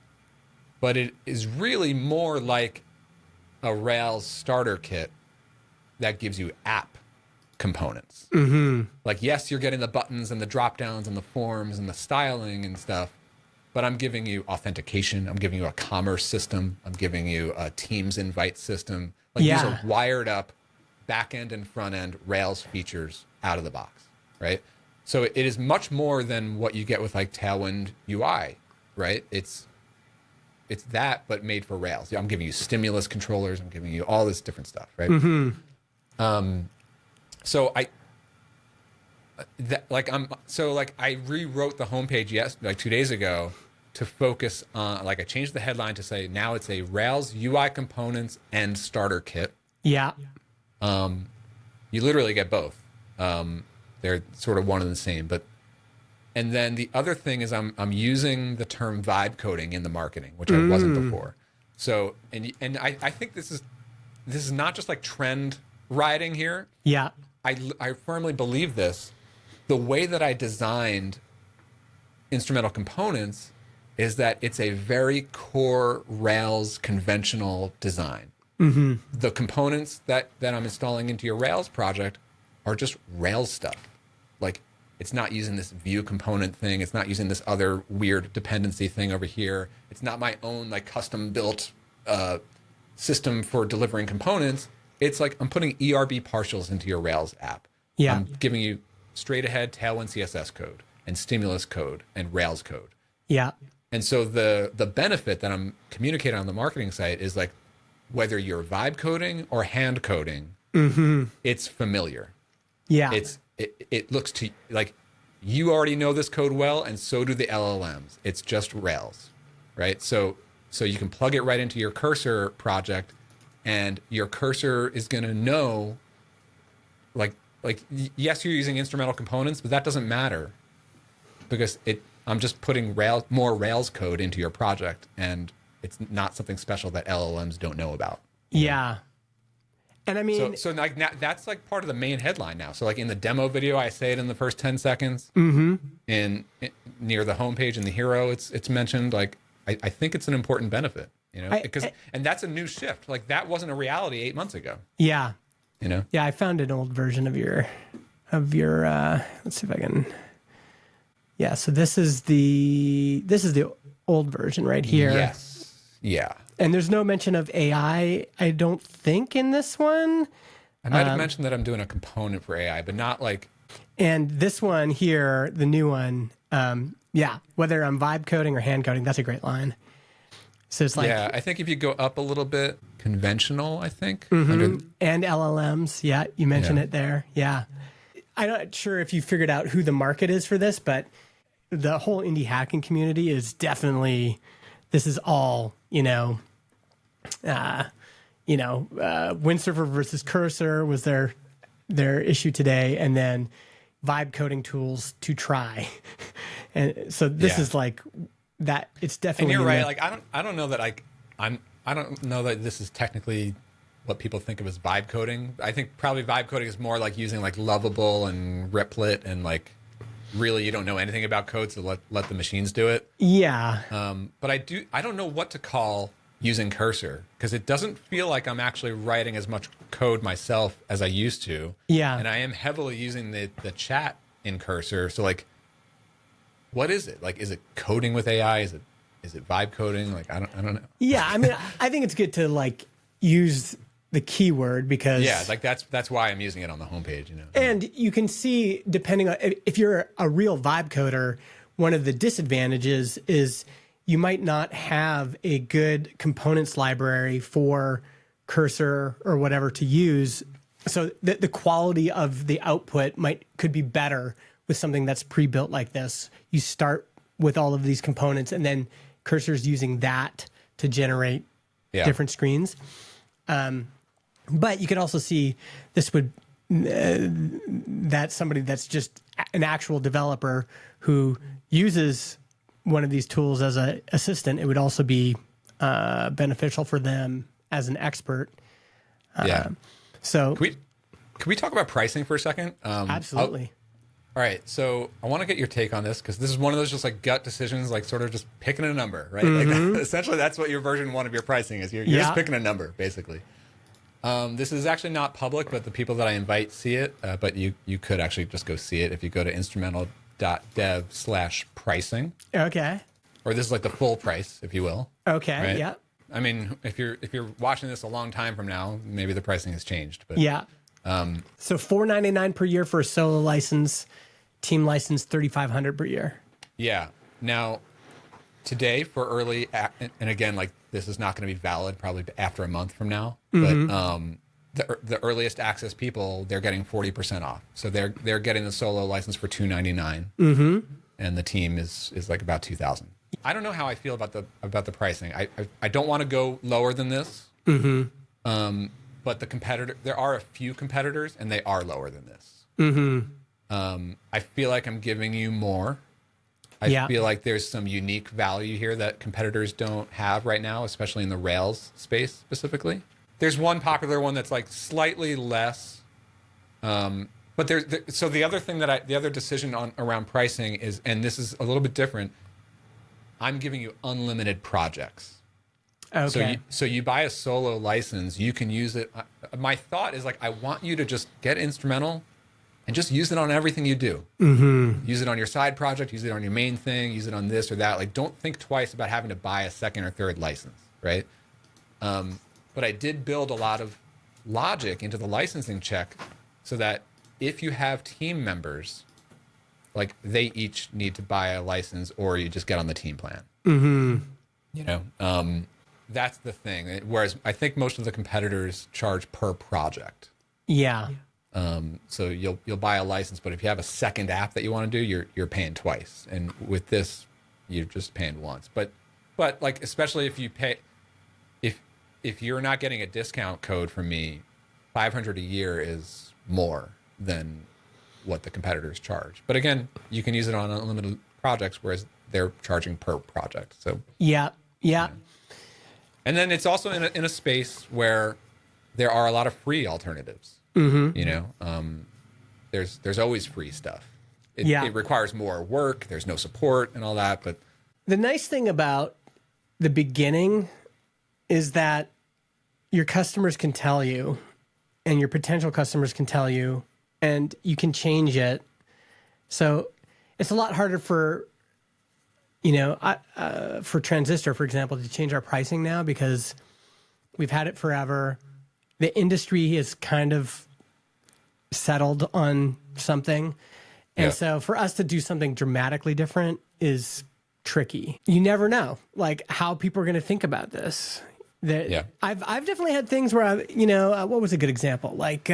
but it is really more like a Rails starter kit that gives you app components. Like, yes, you're getting the buttons and the drop downs and the forms and the styling and stuff, but I'm giving you authentication. I'm giving you a commerce system. I'm giving you a Teams invite system. Like these are wired up back end and front end Rails features out of the box, right? So it is much more than what you get with like Tailwind UI, right? It's that, but made for Rails. I'm giving you stimulus controllers. I'm giving you all this different stuff, right? So I rewrote the homepage like 2 days ago to focus on, like, I changed the headline to say now it's a Rails UI components and starter kit. Yeah. You literally get both. They're sort of one and the same, and then the other thing is I'm using the term vibe coding in the marketing, which I wasn't before. So, and I think this is not just like trend riding here. Yeah. I firmly believe this. The way that I designed instrumental components is that it's a very core Rails conventional design. The components that I'm installing into your Rails project are just Rails stuff. Like, it's not using this view component thing. It's not using this other weird dependency thing over here. It's not my own like custom built system for delivering components. It's like I'm putting ERB partials into your Rails app. Yeah. I'm giving you straight ahead Tailwind CSS code and Stimulus code and Rails code. Yeah. And so the benefit that I'm communicating on the marketing site is like, whether you're vibe coding or hand coding, it's familiar. Yeah. It looks to like you already know this code well, and so do the LLMs. It's just Rails, right? So you can plug it right into your cursor project, and your cursor is going to know, like yes, you're using instrumental components, but that doesn't matter because I'm just putting more Rails code into your project, and it's not something special that LLMs don't know about. Yeah. And I mean, so like now, that's like part of the main headline now. So like in the demo video, I say it in the first 10 seconds. In near the homepage in the hero, it's mentioned. Like I think it's an important benefit, and that's a new shift. Like that wasn't a reality 8 months ago. Yeah. Yeah, I found an old version of your let's see if I can. Yeah, so this is the old version right here. Yes. Yeah. And there's no mention of AI, I don't think, in this one. I might have mentioned that I'm doing a component for AI, but not like. And this one here, the new one, whether I'm vibe coding or hand coding, that's a great line. So it's like. Yeah, I think if you go up a little bit, conventional, I think. And LLMs, yeah, you mentioned it there. Yeah. I'm not sure if you figured out who the market is for this, but the whole indie hacking community is definitely, this is all, Windsurfer versus Cursor was their issue today, and then vibe coding tools to try. And so this is like that. It's definitely. And you're right. Like I don't know that I don't know that this is technically what people think of as vibe coding. I think probably vibe coding is more like using like Lovable and Replit, and like really you don't know anything about code, so let the machines do it. Yeah. But I don't know what to call using Cursor, because it doesn't feel like I'm actually writing as much code myself as I used to. Yeah. And I am heavily using the chat in Cursor. So like, what is it? Like, is it coding with AI? Is it vibe coding? Like, I don't know. Yeah. I mean, I think it's good to like use the keyword, because like that's why I'm using it on the homepage, And you can see, depending on if you're a real vibe coder, one of the disadvantages is you might not have a good components library for Cursor or whatever to use. So the quality of the output could be better with something that's pre-built like this. You start with all of these components, and then Cursor's using that to generate different screens. But you could also see this would that's somebody that's just an actual developer who uses one of these tools as an assistant. It would also be beneficial for them as an expert. So can we talk about pricing for a second? Absolutely. All right, so I want to get your take on this, because this is one of those just like gut decisions, like sort of just picking a number, right? Like essentially, that's what your version 1 of your pricing is. You're just picking a number, basically. This is actually not public, but the people that I invite see it. But you could actually just go see it if you go to instrumental.dev/pricing. Okay. Or this is like the full price, if you will. Okay. Right? Yeah. I mean, if you're watching this a long time from now, maybe the pricing has changed. But yeah. So $499 per year for a solo license, team license $3,500 per year. Yeah. Now, today for early, and again, like this is not going to be valid probably after a month from now, but the earliest access people, they're getting 40% off. So they're getting the solo license for $299, and the team is like about $2,000. I don't know how I feel about the pricing. I don't want to go lower than this. But there are a few competitors, and they are lower than this. I feel like I'm giving you more. I feel like there's some unique value here that competitors don't have right now, especially in the Rails space specifically. There's one popular one that's like slightly less. But so the other thing the other decision around pricing is, and this is a little bit different, I'm giving you unlimited projects. Okay. So you buy a solo license, you can use it. My thought is like, I want you to just get instrumental and just use it on everything you do. Use it on your side project, use it on your main thing, use it on this or that. Like, don't think twice about having to buy a second or third license, right? But I did build a lot of logic into the licensing check so that if you have team members, like they each need to buy a license or you just get on the team plan. You know, that's the thing. Whereas I think most of the competitors charge per project. Yeah. So you'll buy a license, but if you have a second app that you want to do, you're paying twice. And with this, you're just paying once. But like, especially if you pay, if you're not getting a discount code from me, $500 a year is more than what the competitors charge. But again, you can use it on unlimited projects, whereas they're charging per project. So yeah. And then it's also in a space where there are a lot of free alternatives. You know, there's always free stuff. It requires more work. There's no support and all that. But the nice thing about the beginning is that your customers can tell you, and your potential customers can tell you, and you can change it. So it's a lot harder for, for Transistor, for example, to change our pricing now because we've had it forever. The industry is kind of settled on something. And so for us to do something dramatically different is tricky. You never know, like, how people are going to think about this. I've definitely had things where what was a good example? Like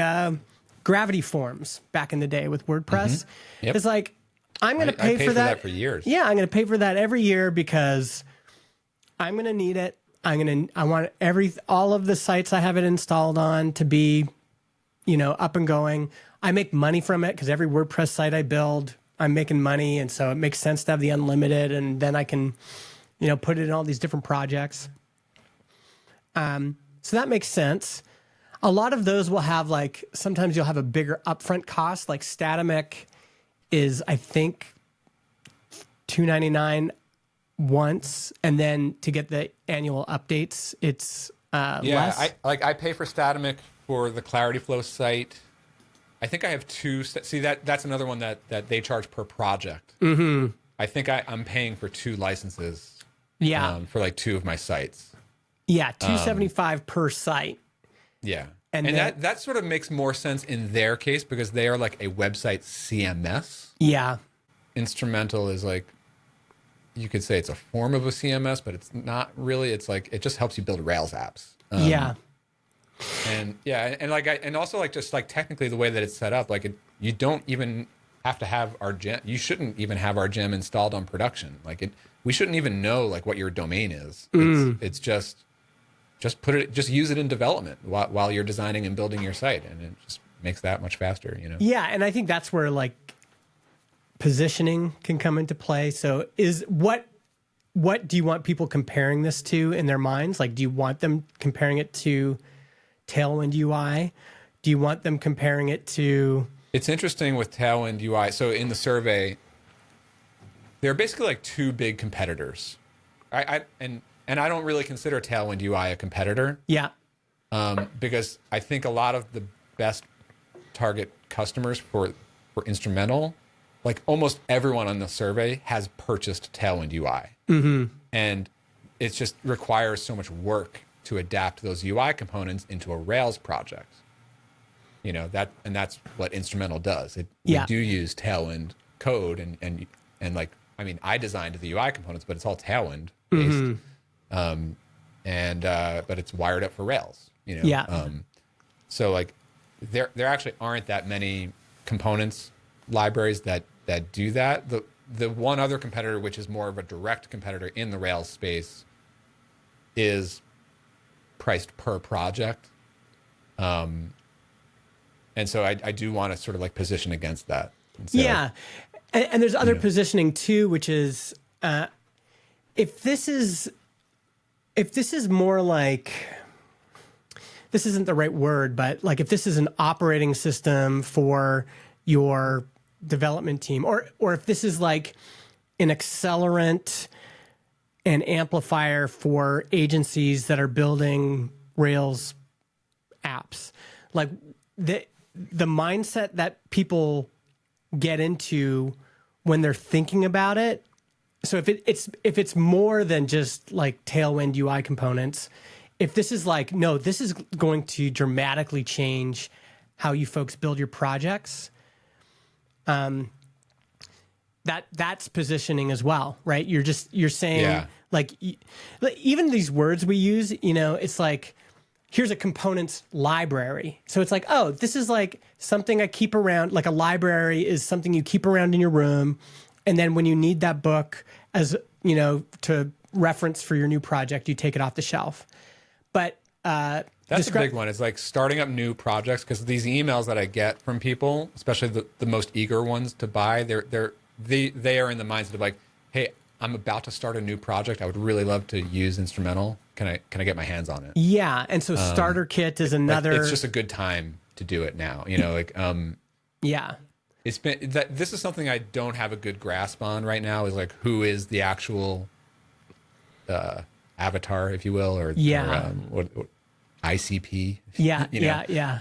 Gravity Forms back in the day with WordPress. It's like, I'm going to pay for that for years. Yeah, I'm going to pay for that every year because I'm going to need it. I want all of the sites I have it installed on to be, up and going. I make money from it because every WordPress site I build, I'm making money. And so it makes sense to have the unlimited, and then I can, put it in all these different projects. So that makes sense. A lot of those will have sometimes you'll have a bigger upfront cost. Like Statamic is, I think, $299 once, and then to get the annual updates, it's less. I pay for Statamic for the Clarity Flow site. I think I have two. See, that's another one that they charge per project. I think I'm paying for two licenses. For like two of my sites. $275 per site. And that sort of makes more sense in their case because they are like a website CMS. Instrumental is like, you could say it's a form of a CMS, but it's not really. It's like, it just helps you build Rails apps. And also just technically the way that it's set up, you don't even have to have our gem. You shouldn't even have our gem installed on production. We shouldn't even know what your domain is. It's just use it in development while you're designing and building your site, and it just makes that much faster. And I think that's where positioning can come into play. So what do you want people comparing this to in their minds? Do you want them comparing it to Tailwind UI? Do you want them comparing it to... It's interesting with Tailwind UI. So in the survey, there are basically two big competitors. And I don't really consider Tailwind UI a competitor. Because I think a lot of the best target customers for instrumental, almost everyone on the survey has purchased Tailwind UI. And it just requires so much work to adapt those UI components into a Rails project. That's what instrumental does. We do use Tailwind code and I designed the UI components, but it's all Tailwind based. But it's wired up for Rails, So like there actually aren't that many components libraries that do that. The one other competitor, which is more of a direct competitor in the Rails space, is priced per project. And so I do want to sort of like position against that. And say, Yeah. And there's other positioning too, which is if this is more like, this isn't the right word, but like if this is an operating system for your development team, or if this is like an accelerant and amplifier for agencies that are building Rails apps, like the mindset that people get into when they're thinking about it. So if it's more than just like Tailwind UI components, if this is like, no, this is going to dramatically change how you folks build your projects, that's positioning as well, right? You're saying like even these words we use, it's like, here's a components library. So it's like, oh, this is like something I keep around. Like a library is something you keep around in your room. And then when you need that book as, to reference for your new project, you take it off the shelf. But that's a big one. It's like starting up new projects, because these emails that I get from people, especially the most eager ones to buy, they are in the mindset of like, hey, I'm about to start a new project. I would really love to use Instrumental. Can I get my hands on it? Yeah, and so Starter Kit is another. Like, it's just a good time to do it now. Yeah. It's been that this is something I don't have a good grasp on right now. Is like, who is the actual avatar, if you will, or what ICP? Yeah.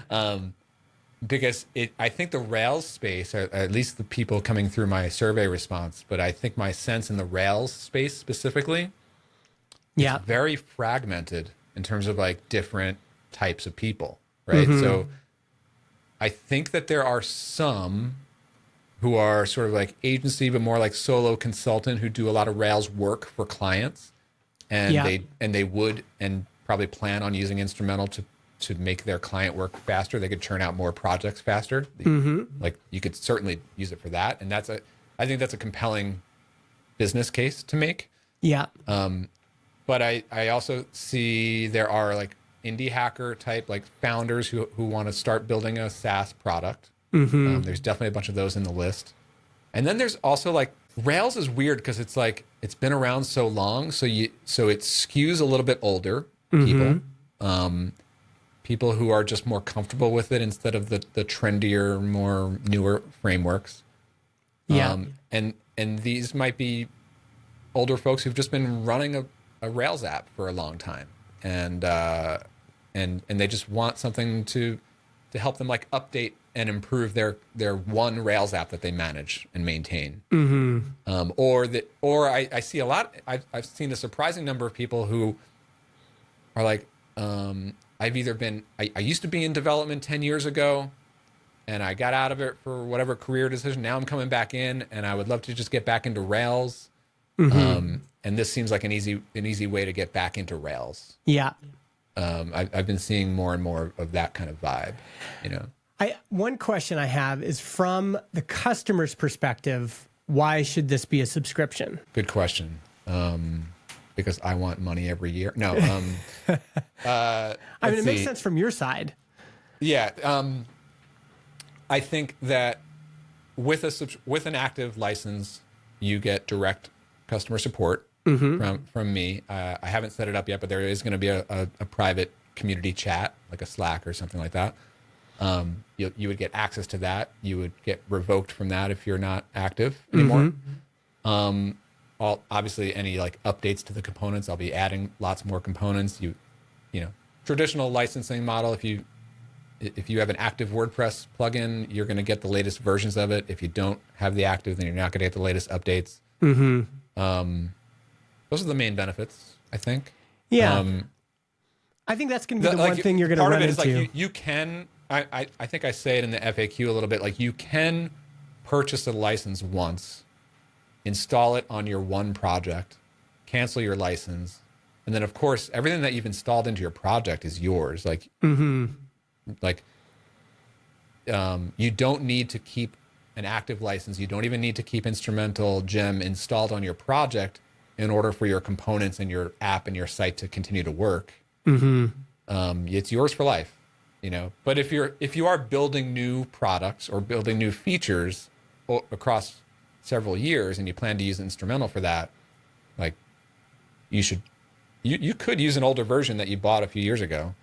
Because I think the Rails space, or at least the people coming through my survey response, but I think my sense in the Rails space specifically, it's very fragmented in terms of like different types of people, right? Mm-hmm. So I think that there are some who are sort of like agency, but more like solo consultant who do a lot of Rails work for clients, and they would and probably plan on using Instrumental to make their client work faster. They could churn out more projects faster. Like you could certainly use it for that, and I think that's a compelling business case to make. Yeah. But I also see there are like indie hacker type like founders who want to start building a SaaS product. There's definitely a bunch of those in the list. And then there's also like Rails is weird because it's like it's been around so long, so it skews a little bit older people. People who are just more comfortable with it instead of the trendier, more newer frameworks. And these might be older folks who've just been running a Rails app for a long time, and they just want something to help them like update and improve their one Rails app that they manage and maintain. Or I see a lot. I've seen a surprising number of people who are like, I've either been, I used to be in development 10 years ago and I got out of it for whatever career decision. Now I'm coming back in and I would love to just get back into Rails. And this seems like an easy way to get back into Rails. Yeah. I've been seeing more and more of that kind of vibe, One question I have is from the customer's perspective, why should this be a subscription? Good question. Because I want money every year. No. I mean, it makes sense from your side. Yeah. I think that with an active license, you get direct customer support from me. I haven't set it up yet, but there is going to be a private community chat, like a Slack or something like that. You would get access to that. You would get revoked from that if you're not active anymore. Obviously any like updates to the components, I'll be adding lots more components. Traditional licensing model, if you have an active WordPress plugin, you're going to get the latest versions of it. If you don't have the active, then you're not going to get the latest updates. Those are the main benefits, I think. Yeah. I think that's going to be the one thing you're going to run into. Part of it is like you can, I think I say it in the FAQ a little bit, like you can purchase a license once, install it on your one project, cancel your license, and then of course everything that you've installed into your project is yours. Like Like, you don't need to keep an active license. You don't even need to keep instrumental gem installed on your project in order for your components and your app and your site to continue to work. It's yours for life, you know. But if you are building new products or building new features across several years and you plan to use instrumental for that, like, you could use an older version that you bought a few years ago,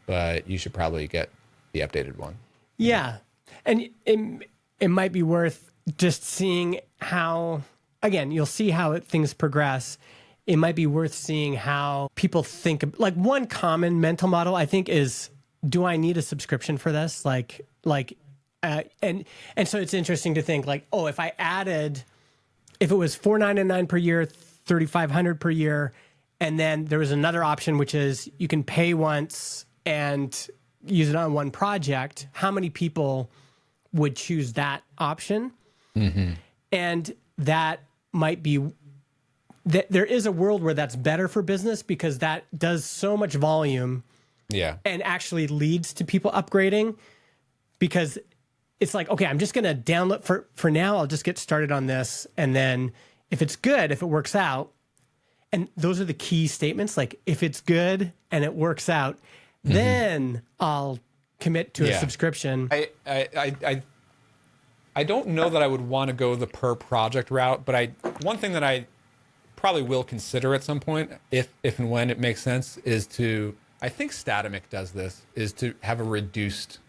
but you should probably get the updated one. Yeah. And it might be worth just seeing how, again, you'll see how things progress. It might be worth seeing how people think. Like, one common mental model, I think, is, do I need a subscription for this? And so it's interesting to think, like, oh, if it was $499 per year, $3,500 per year, and then there was another option, which is you can pay once and use it on one project, how many people would choose that option? And that might be, there is a world where that's better for business because that does so much volume, and actually leads to people upgrading, because it's like, okay, I'm just going to download for now. I'll just get started on this. And then if it's good, if it works out, and those are the key statements, like, if it's good and it works out, then I'll commit to a subscription. I don't know that I would want to go the per project route, but one thing that I probably will consider at some point, if and when it makes sense, is to, I think Statamic does this, is to have a reduced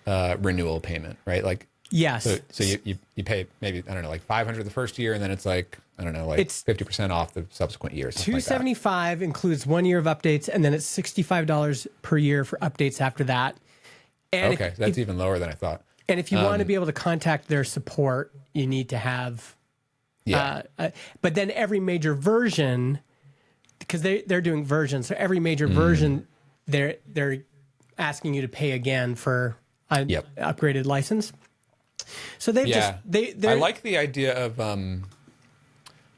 renewal payment, right? Like, yes. So you pay maybe, I don't know, like $500 the first year, and then it's like, I don't know, like it's 50% off the subsequent years. $275 includes 1 year of updates, and then it's $65 per year for updates after that. And okay, that's even lower than I thought. And if you want to be able to contact their support, you need to have, but then every major version, because they're doing versions, so every major version, they're asking you to pay again for an upgraded license. So I like the idea of,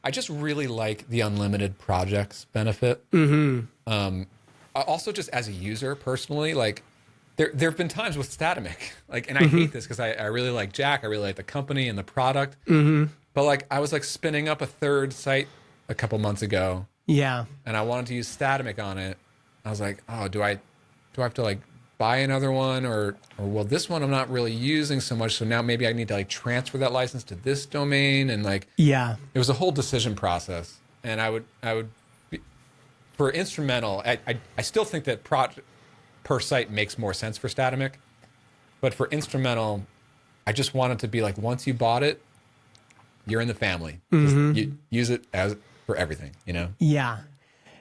I just really like the unlimited projects benefit. Also, just as a user personally, like, there have been times with Statamic, like, and I hate this because I really like Jack, I really like the company and the product, but like, I was like spinning up a third site a couple months ago, and I wanted to use Statamic on it. I was like, oh, do I have to like buy another one, or well, this one I'm not really using so much, so now maybe I need to like transfer that license to this domain, and like, it was a whole decision process. And I would be, for instrumental, I still think that per site makes more sense for Statamic, but for instrumental, I just want it to be like, once you bought it, you're in the family. Just you use it as for everything, you know?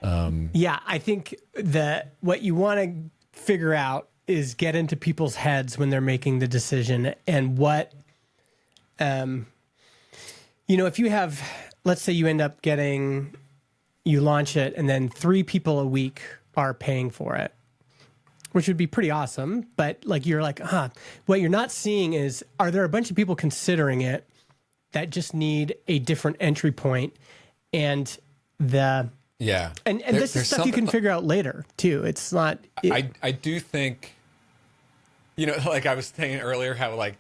I think that what you want to figure out is get into people's heads when they're making the decision, and what, if you have, let's say you end up you launch it and then 3 people a week are paying for it, which would be pretty awesome. But like, you're like, what you're not seeing is, are there a bunch of people considering it that just need a different entry point? And and this is stuff you can figure out later too. It's not. I do think, like I was saying earlier, how like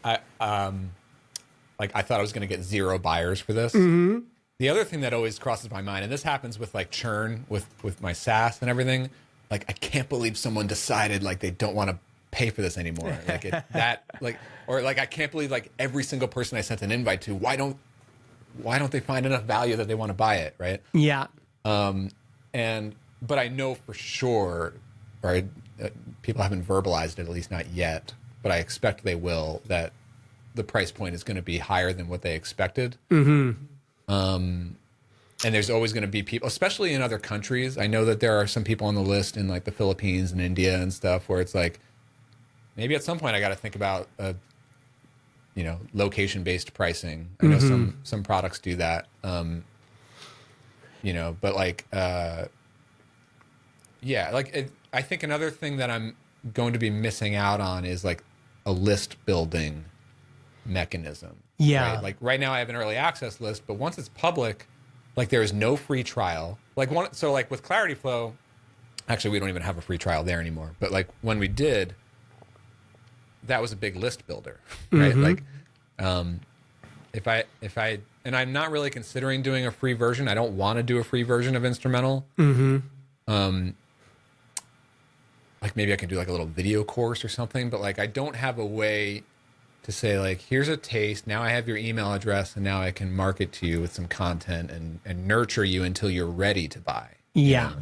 I thought I was going to get 0 buyers for this. The other thing that always crosses my mind, and this happens with like churn with my SaaS and everything, like, I can't believe someone decided like they don't want to pay for this anymore. Like I can't believe like every single person I sent an invite to, why don't they find enough value that they want to buy it, right? But I know for sure, or people haven't verbalized it, at least not yet, but I expect they will, that the price point is going to be higher than what they expected. And there's always going to be people, especially in other countries. I know that there are some people on the list in like the Philippines and India and stuff, where it's like, maybe at some point I got to think about, location-based pricing. I know some products do that, but like, I think another thing that I'm going to be missing out on is like a list building mechanism. Right? Like right now I have an early access list, but once it's public, like there is no free trial. Like with Clarity Flow, actually, we don't even have a free trial there anymore. But like when we did, that was a big list builder, right? Like, if I, and I'm not really considering doing a free version. I don't want to do a free version of Instrumental. Like maybe I can do like a little video course or something, but like I don't have a way to say like, here's a taste. Now I have your email address and now I can market to you with some content and nurture you until you're ready to buy. Yeah.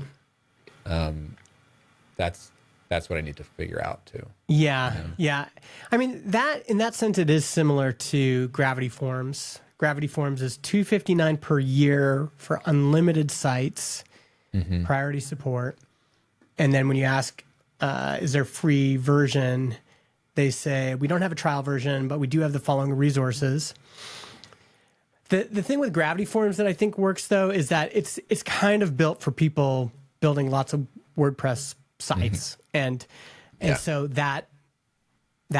That's what I need to figure out too. Yeah. Yeah. I mean, that in that sense, it is similar to Gravity Forms. Gravity Forms is $259 per year for unlimited sites, priority support. And then when you ask, is there a free version? They say, we don't have a trial version, but we do have the following resources. The thing with Gravity Forms that I think works though, is that it's kind of built for people building lots of WordPress sites. And so that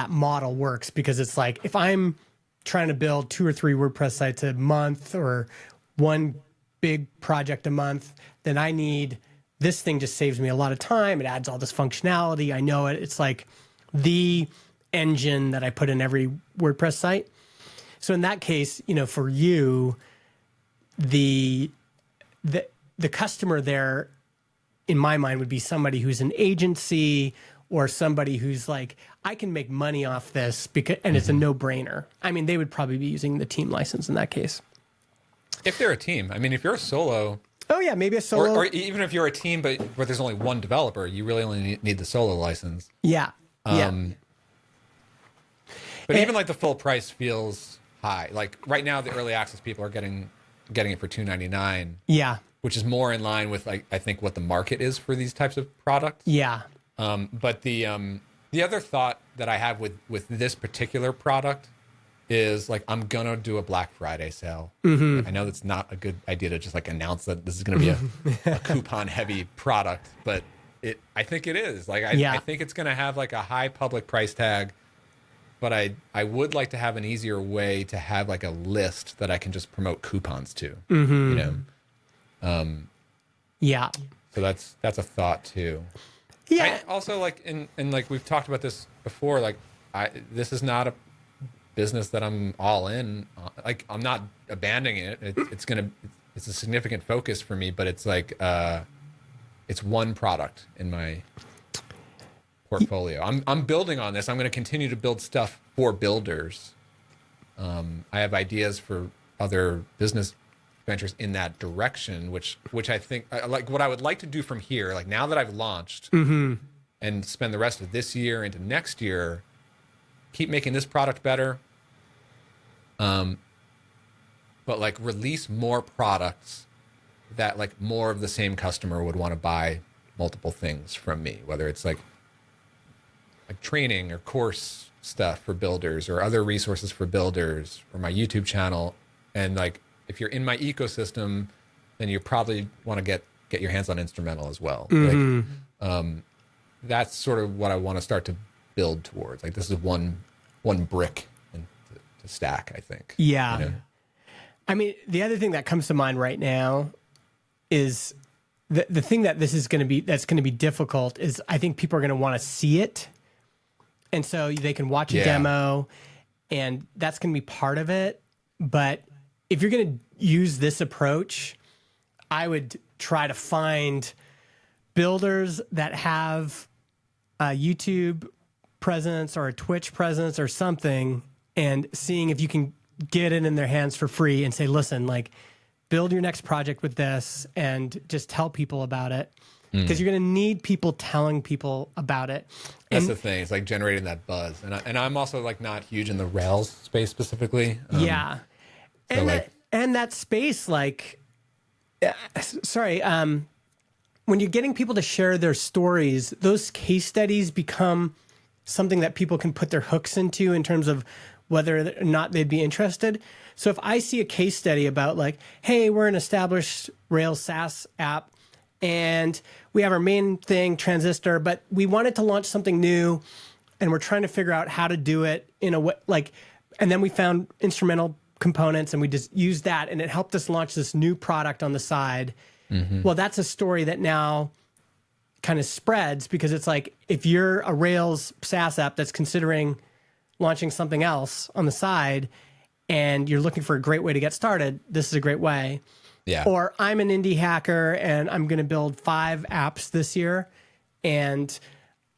model works because it's like, if I'm trying to build 2 or 3 WordPress sites a month or one big project a month, then I need, this thing just saves me a lot of time. It adds all this functionality. I know it. It's like the engine that I put in every WordPress site. So in that case, you know, for you, the customer there, in my mind, would be somebody who's an agency or somebody who's like, I can make money off this because, and it's a no-brainer. I mean, they would probably be using the team license in that case. If they're a team. I mean, if you're a solo... Oh, yeah, maybe a solo... Or even if you're a team, but where there's only one developer, you really only need the solo license. Yeah, But even like the full price feels high. Like right now, the early access people are getting it for $299. Yeah. Which is more in line with like I think what the market is for these types of products. Yeah. But the other thought that I have with this particular product is like I'm gonna do a Black Friday sale. I know that's not a good idea to just like announce that this is gonna be a coupon heavy product, but I think it is. Like I think it's gonna have like a high public price tag. But I would like to have an easier way to have like a list that I can just promote coupons to. You know. Yeah. So that's a thought too. Yeah. I also like and like we've talked about this before. Like this is not a business that I'm all in. Like I'm not abandoning it. It's a significant focus for me. But it's like it's one product in my portfolio. I'm building on this. I'm going to continue to build stuff for builders. I have ideas for other business ventures in that direction, which I think like what I would like to do from here. Like now that I've launched and spend the rest of this year into next year, keep making this product better. But like release more products that like more of the same customer would want to buy multiple things from me, whether it's like training or course stuff for builders or other resources for builders or my YouTube channel. And like, if you're in my ecosystem, then you probably want to get your hands on Instrumental as well. Like, that's sort of what I want to start to build towards. Like this is one brick to stack, I think. Yeah. You know? I mean, the other thing that comes to mind right now is the thing that that's going to be difficult is I think people are going to want to see it. And so they can watch a demo and that's going to be part of it. But if you're going to use this approach, I would try to find builders that have a YouTube presence or a Twitch presence or something and seeing if you can get it in their hands for free and say, listen, like build your next project with this and just tell people about it. Because you're going to need people telling people about it. That's the thing. It's like generating that buzz. And I'm also like not huge in the Rails space specifically. Yeah. So and that space, like, when you're getting people to share their stories, those case studies become something that people can put their hooks into in terms of whether or not they'd be interested. So if I see a case study about like, hey, we're an established Rails SaaS app, and we have our main thing, Transistor, but we wanted to launch something new and we're trying to figure out how to do it in a way like, and then we found instrumental components and we just used that and it helped us launch this new product on the side. Well, that's a story that now kind of spreads, because it's like, if you're a Rails SaaS app that's considering launching something else on the side and you're looking for a great way to get started, this is a great way. Yeah. Or I'm an indie hacker and I'm going to build 5 apps this year, and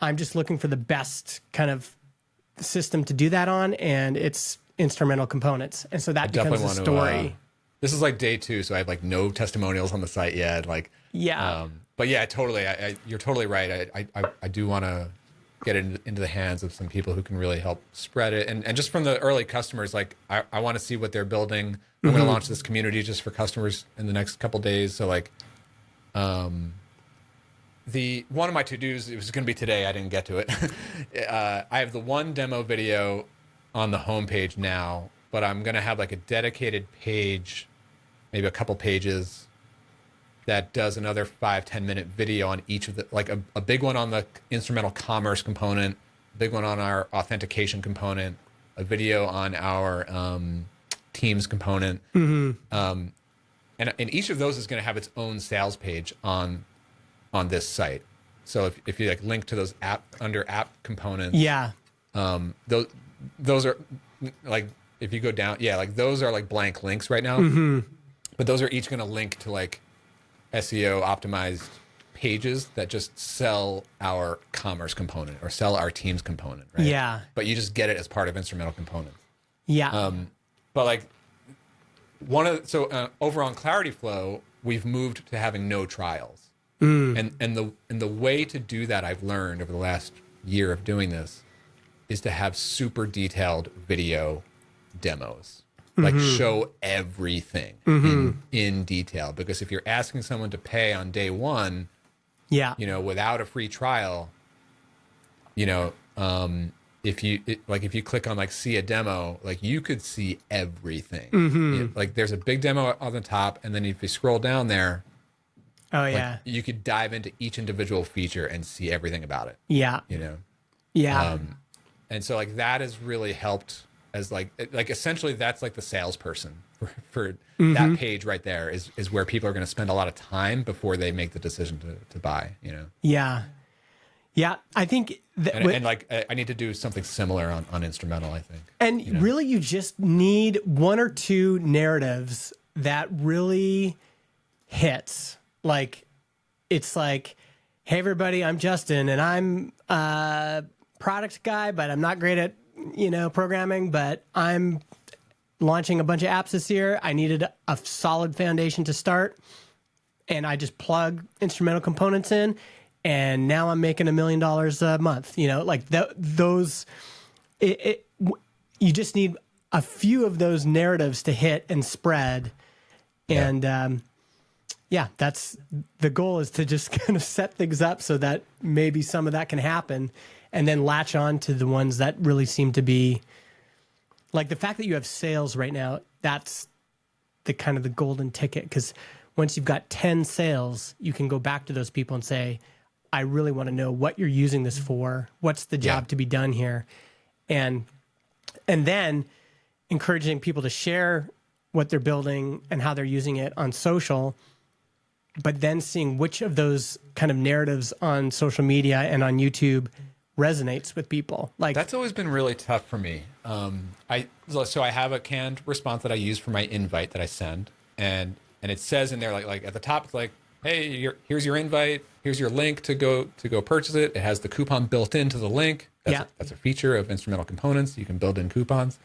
I'm just looking for the best kind of system to do that on, and it's instrumental components. And so that becomes a story. This is like day 2, so I have like no testimonials on the site yet. Like, yeah. But yeah, totally. You're totally right. I do want to get it into the hands of some people who can really help spread it. And just from the early customers, like I want to see what they're building. I'm going to launch this community just for customers in the next couple days. So like, one of my to-dos, it was going to be today. I didn't get to it. I have the one demo video on the homepage now, but I'm going to have like a dedicated page, maybe a couple pages, that does another 5-10 minute video on each of the, like a big one on the instrumental commerce component, a big one on our authentication component, a video on our Teams component. And each of those is going to have its own sales page on this site. So if you like link to those under app components, those are like, if you go down, like those are like blank links right now, but those are each going to link to like SEO optimized pages that just sell our commerce component or sell our Teams component, right? Yeah. But you just get it as part of instrumental components. Yeah. But like over on Clarity Flow, we've moved to having no trials. And the way to do that, I've learned over the last year of doing this, is to have super detailed video demos. Like show everything in detail. Because if you're asking someone to pay on day 1, without a free trial, if you click on like see a demo, like you could see everything. Like there's a big demo on the top, and then if you scroll down there, you could dive into each individual feature and see everything about it. Yeah. And so like that has really helped, as like essentially that's like the salesperson for that page right there is where people are going to spend a lot of time before they make the decision to buy, Yeah. I think I need to do something similar on instrumental, I think. And really you just need 1 or 2 narratives that really hits. Like, it's like, hey everybody, I'm Justin and I'm a product guy, but I'm not great at programming, but I'm launching a bunch of apps this year. I needed a solid foundation to start, and I just plug instrumental components in, and now I'm making $1 million a month. You just need a few of those narratives to hit and spread. And that's the goal, is to just kind of set things up so that maybe some of that can happen, and then latch on to the ones that really seem to be, like the fact that you have sales right now, that's the kind of the golden ticket. Because once you've got 10 sales, you can go back to those people and say, I really want to know what you're using this for. What's the job to be done here? And then encouraging people to share what they're building and how they're using it on social, but then seeing which of those kind of narratives on social media and on YouTube resonates with people. Like, that's always been really tough for me. I have a canned response that I use for my invite that I send, and it says in there like at the top, it's like, hey, here's your invite, here's your link to go purchase it. It has the coupon built into the link. That's a feature of instrumental components. You can build in coupons.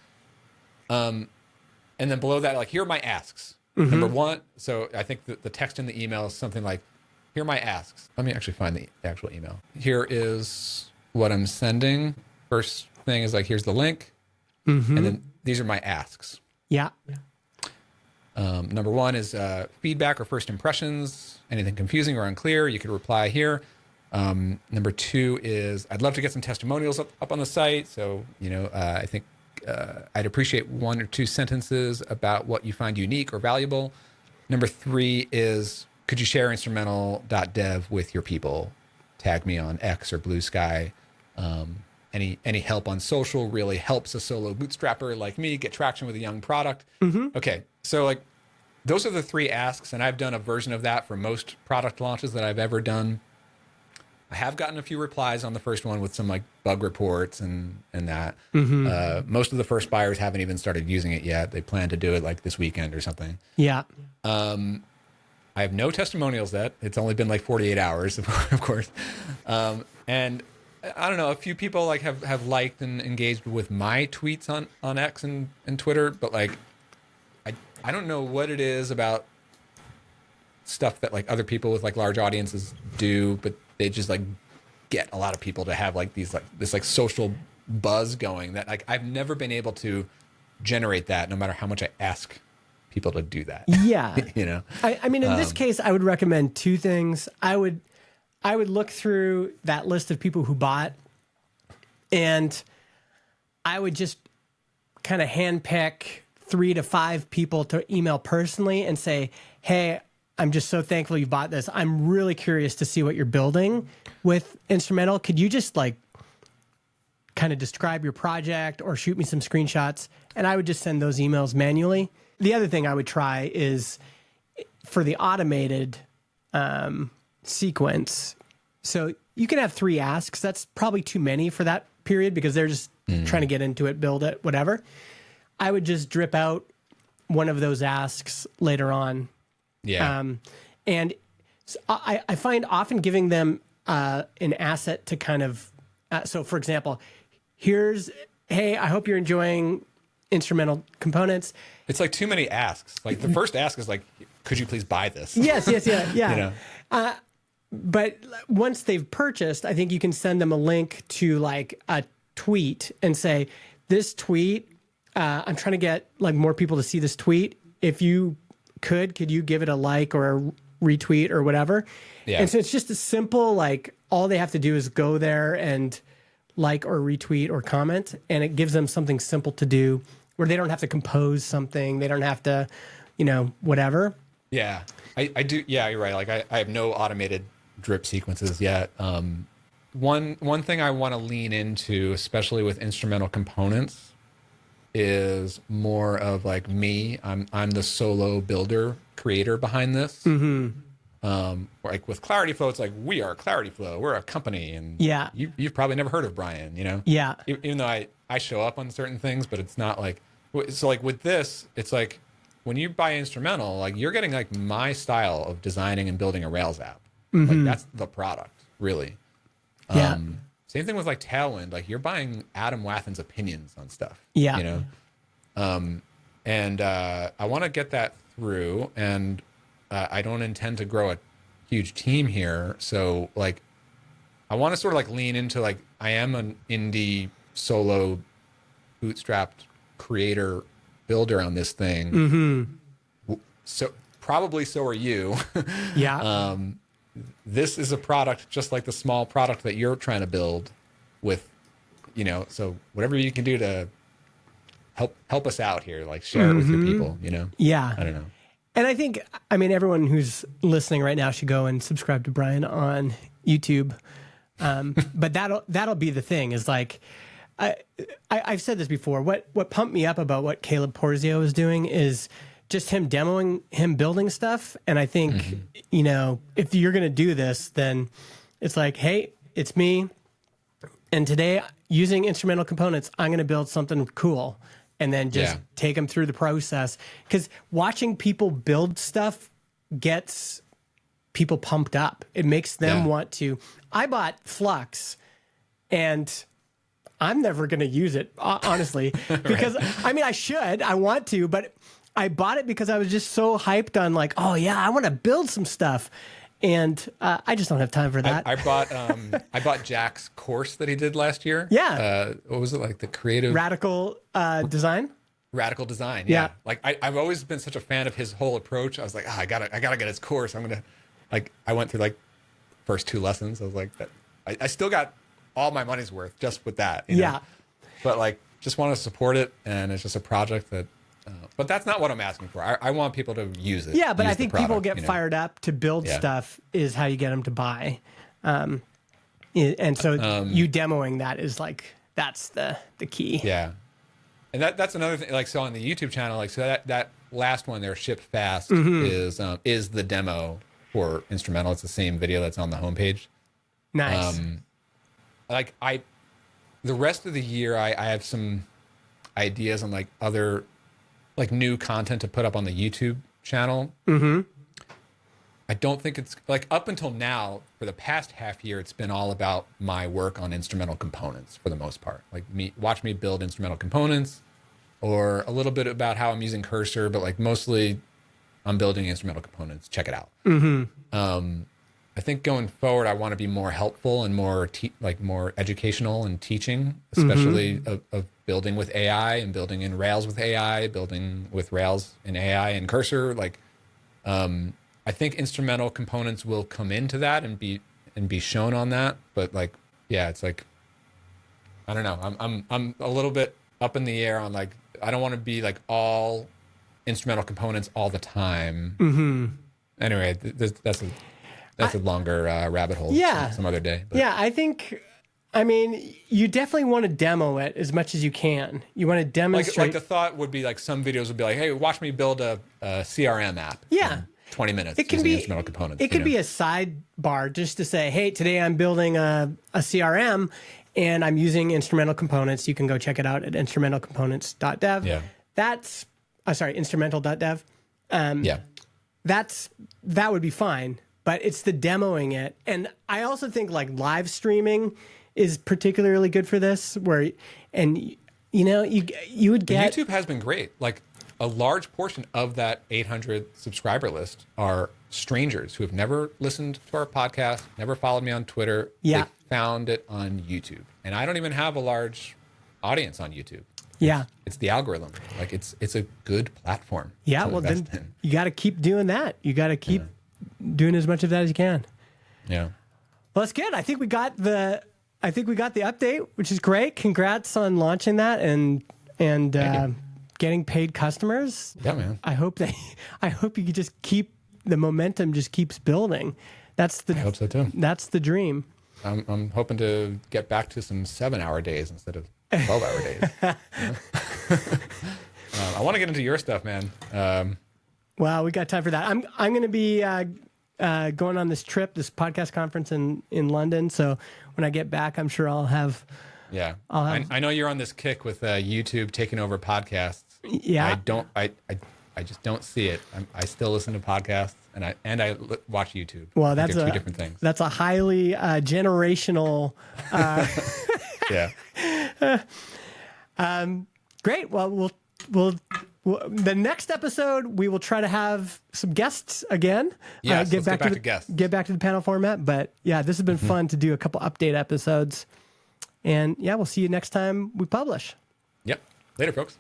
And then below that, like, here are my asks. Number 1, so I think the text in the email is something like, here are my asks. Let me actually find the actual email. Here is what I'm sending. First thing is like, here's the link. And then these are my asks. Number 1 is feedback or first impressions. Anything confusing or unclear, you could reply here. Number 2 is, I'd love to get some testimonials up on the site. So, I think I'd appreciate 1 or 2 sentences about what you find unique or valuable. Number 3 is, could you share instrumental.dev with your people? Tag me on X or Blue Sky. Any help on social really helps a solo bootstrapper like me get traction with a young product. Okay, so like those are the 3 asks, and I've done a version of that for most product launches that I've ever done. I have gotten a few replies on the first one with some like bug reports and that. Most of the first buyers haven't even started using it yet. They plan to do it like this weekend or something. Yeah. I have no testimonials yet. It's only been like 48 hours, of course. And I don't know, a few people like have liked and engaged with my tweets on X and Twitter, but like I don't know what it is about stuff that like other people with like large audiences do, but they just like get a lot of people to have like these like this like social buzz going that like I've never been able to generate that no matter how much I ask people to do that. Yeah. You know, I mean, in this case, I would recommend two things. I would look through that list of people who bought, and I would just kind of handpick 3 to 5 people to email personally and say, hey, I'm just so thankful you bought this. I'm really curious to see what you're building with Instrumental. Could you just like kind of describe your project or shoot me some screenshots? And I would just send those emails manually. The other thing I would try is for the automated sequence. So you can have 3 asks. That's probably too many for that period because they're just trying to get into it, build it, whatever. I would just drip out one of those asks later on. yeah, And so I find often giving them an asset to kind of, so for example, hey, I hope you're enjoying Instrumental components. it's like too many asks. Like the first ask is like, could you please buy this? Yes, yeah. You know? But once they've purchased, I think you can send them a link to like a tweet and say, this tweet, I'm trying to get like more people to see this tweet. If you could you give it a like or a retweet or whatever? Yeah. And so it's just a simple, like all they have to do is go there and like or retweet or comment, and it gives them something simple to do where they don't have to compose something. They don't have to, whatever. Yeah, I do. Yeah, you're right. Like I have no automated drip sequences yet. One thing I want to lean into, especially with instrumental components, is more of like me. I'm the solo builder creator behind this. Like with Clarity Flow, it's like we are Clarity Flow. We're a company, and Yeah. you've probably never heard of Brian. You know. Yeah. Even though I show up on certain things, but it's not like so. Like with this, it's like when you buy instrumental, like you're getting like my style of designing and building a Rails app. Like that's the product, really. Yeah. Same thing with like Tailwind. Like you're buying Adam Wathan's opinions on stuff. Yeah. You know. And I want to get that through, and I don't intend to grow a huge team here. So like, I want to sort of like lean into like I am an indie solo bootstrapped creator builder on this thing. So probably so are you. Yeah. This is a product just like the small product that you're trying to build with, so whatever you can do to help us out here, like share it with your people, Yeah. I don't know. And I think, everyone who's listening right now should go and subscribe to Brian on YouTube. But that'll be the thing is like, I've said this before. What pumped me up about what Caleb Porzio is doing is just him demoing him building stuff. And I think, if you're going to do this, then it's like, hey, it's me. And today using instrumental components, I'm going to build something cool. And then just take them through the process. Because watching people build stuff gets people pumped up. It makes them want to. I bought Flux, and I'm never going to use it, honestly. Because, I should. I want to. But I bought it because I was just so hyped on like, oh, yeah, I want to build some stuff. And I just don't have time for that. I bought Jack's course that he did last year. Yeah. What was it, like the creative Radical design? Radical design. Yeah. Like I've always been such a fan of his whole approach. I was like, I gotta get his course. I went through like first 2 lessons. I was like, I still got all my money's worth just with that. Yeah. But like, just want to support it, and it's just a project that. But that's not what I'm asking for. I want people to use it. Yeah, but use I think the product, people get fired up to build stuff is how you get them to buy. And so you demoing that is like, that's the key. Yeah. And that's another thing. Like, so on the YouTube channel, like, so that last one there, Ship Fast, is the demo for instrumental. It's the same video that's on the homepage. Nice. The rest of the year, I have some ideas on like other like new content to put up on the YouTube channel. Mm-hmm. I don't think it's like up until now for the past half year, it's been all about my work on instrumental components for the most part. Like watch me build instrumental components, or a little bit about how I'm using Cursor, but like mostly I'm building instrumental components. Check it out. Mm-hmm. I think going forward, I want to be more helpful and more more educational and teaching, especially of building with AI and building in Rails with AI, building with Rails in AI and Cursor. I think instrumental components will come into that and be shown on that. But like, yeah, it's like, I don't know. I'm a little bit up in the air on like, I don't want to be like all instrumental components all the time. Mm-hmm. Anyway, that's a longer rabbit hole. Yeah. Some other day. But. Yeah, I mean, you definitely want to demo it as much as you can. You want to demonstrate. Like the thought would be like some videos would be like, hey, watch me build a CRM app. Yeah. 20 minutes. It can be instrumental components. It could be a sidebar just to say, hey, today I'm building a CRM and I'm using instrumental components. You can go check it out at instrumentalcomponents.dev. Yeah. That's, instrumental.dev. Yeah. That would be fine. But it's the demoing it. And I also think like live streaming is particularly good for this you would get. YouTube has been great. Like a large portion of that 800 subscriber list are strangers who have never listened to our podcast, never followed me on Twitter. Yeah. They found it on YouTube. And I don't even have a large audience on YouTube. Yeah. It's the algorithm. Like it's a good platform. Yeah. Well, then you got to keep doing that. You got to keep doing as much of that as you can. Yeah. Well, that's good. I think we got the update, which is great. Congrats on launching that and getting paid customers. Yeah, man. I hope you could just keep the momentum just keeps building. I hope so too. That's the dream. I'm hoping to get back to some 7-hour days instead of 12-hour days. I want to get into your stuff, man. Well, we got time for that. I'm going to be going on this podcast conference in London. So when I get back, I'm sure I'll have. Yeah, I know you're on this kick with YouTube taking over podcasts. Yeah, I just don't see it. I still listen to podcasts and I watch YouTube. Well, that's two different things. That's a highly generational. Yeah. Great. Well, we'll the next episode we will try to have some guests again. Yes, let's get back to guests. Get back to the panel format. But yeah, this has been fun to do a couple update episodes. And yeah, we'll see you next time we publish. Yep. Later, folks.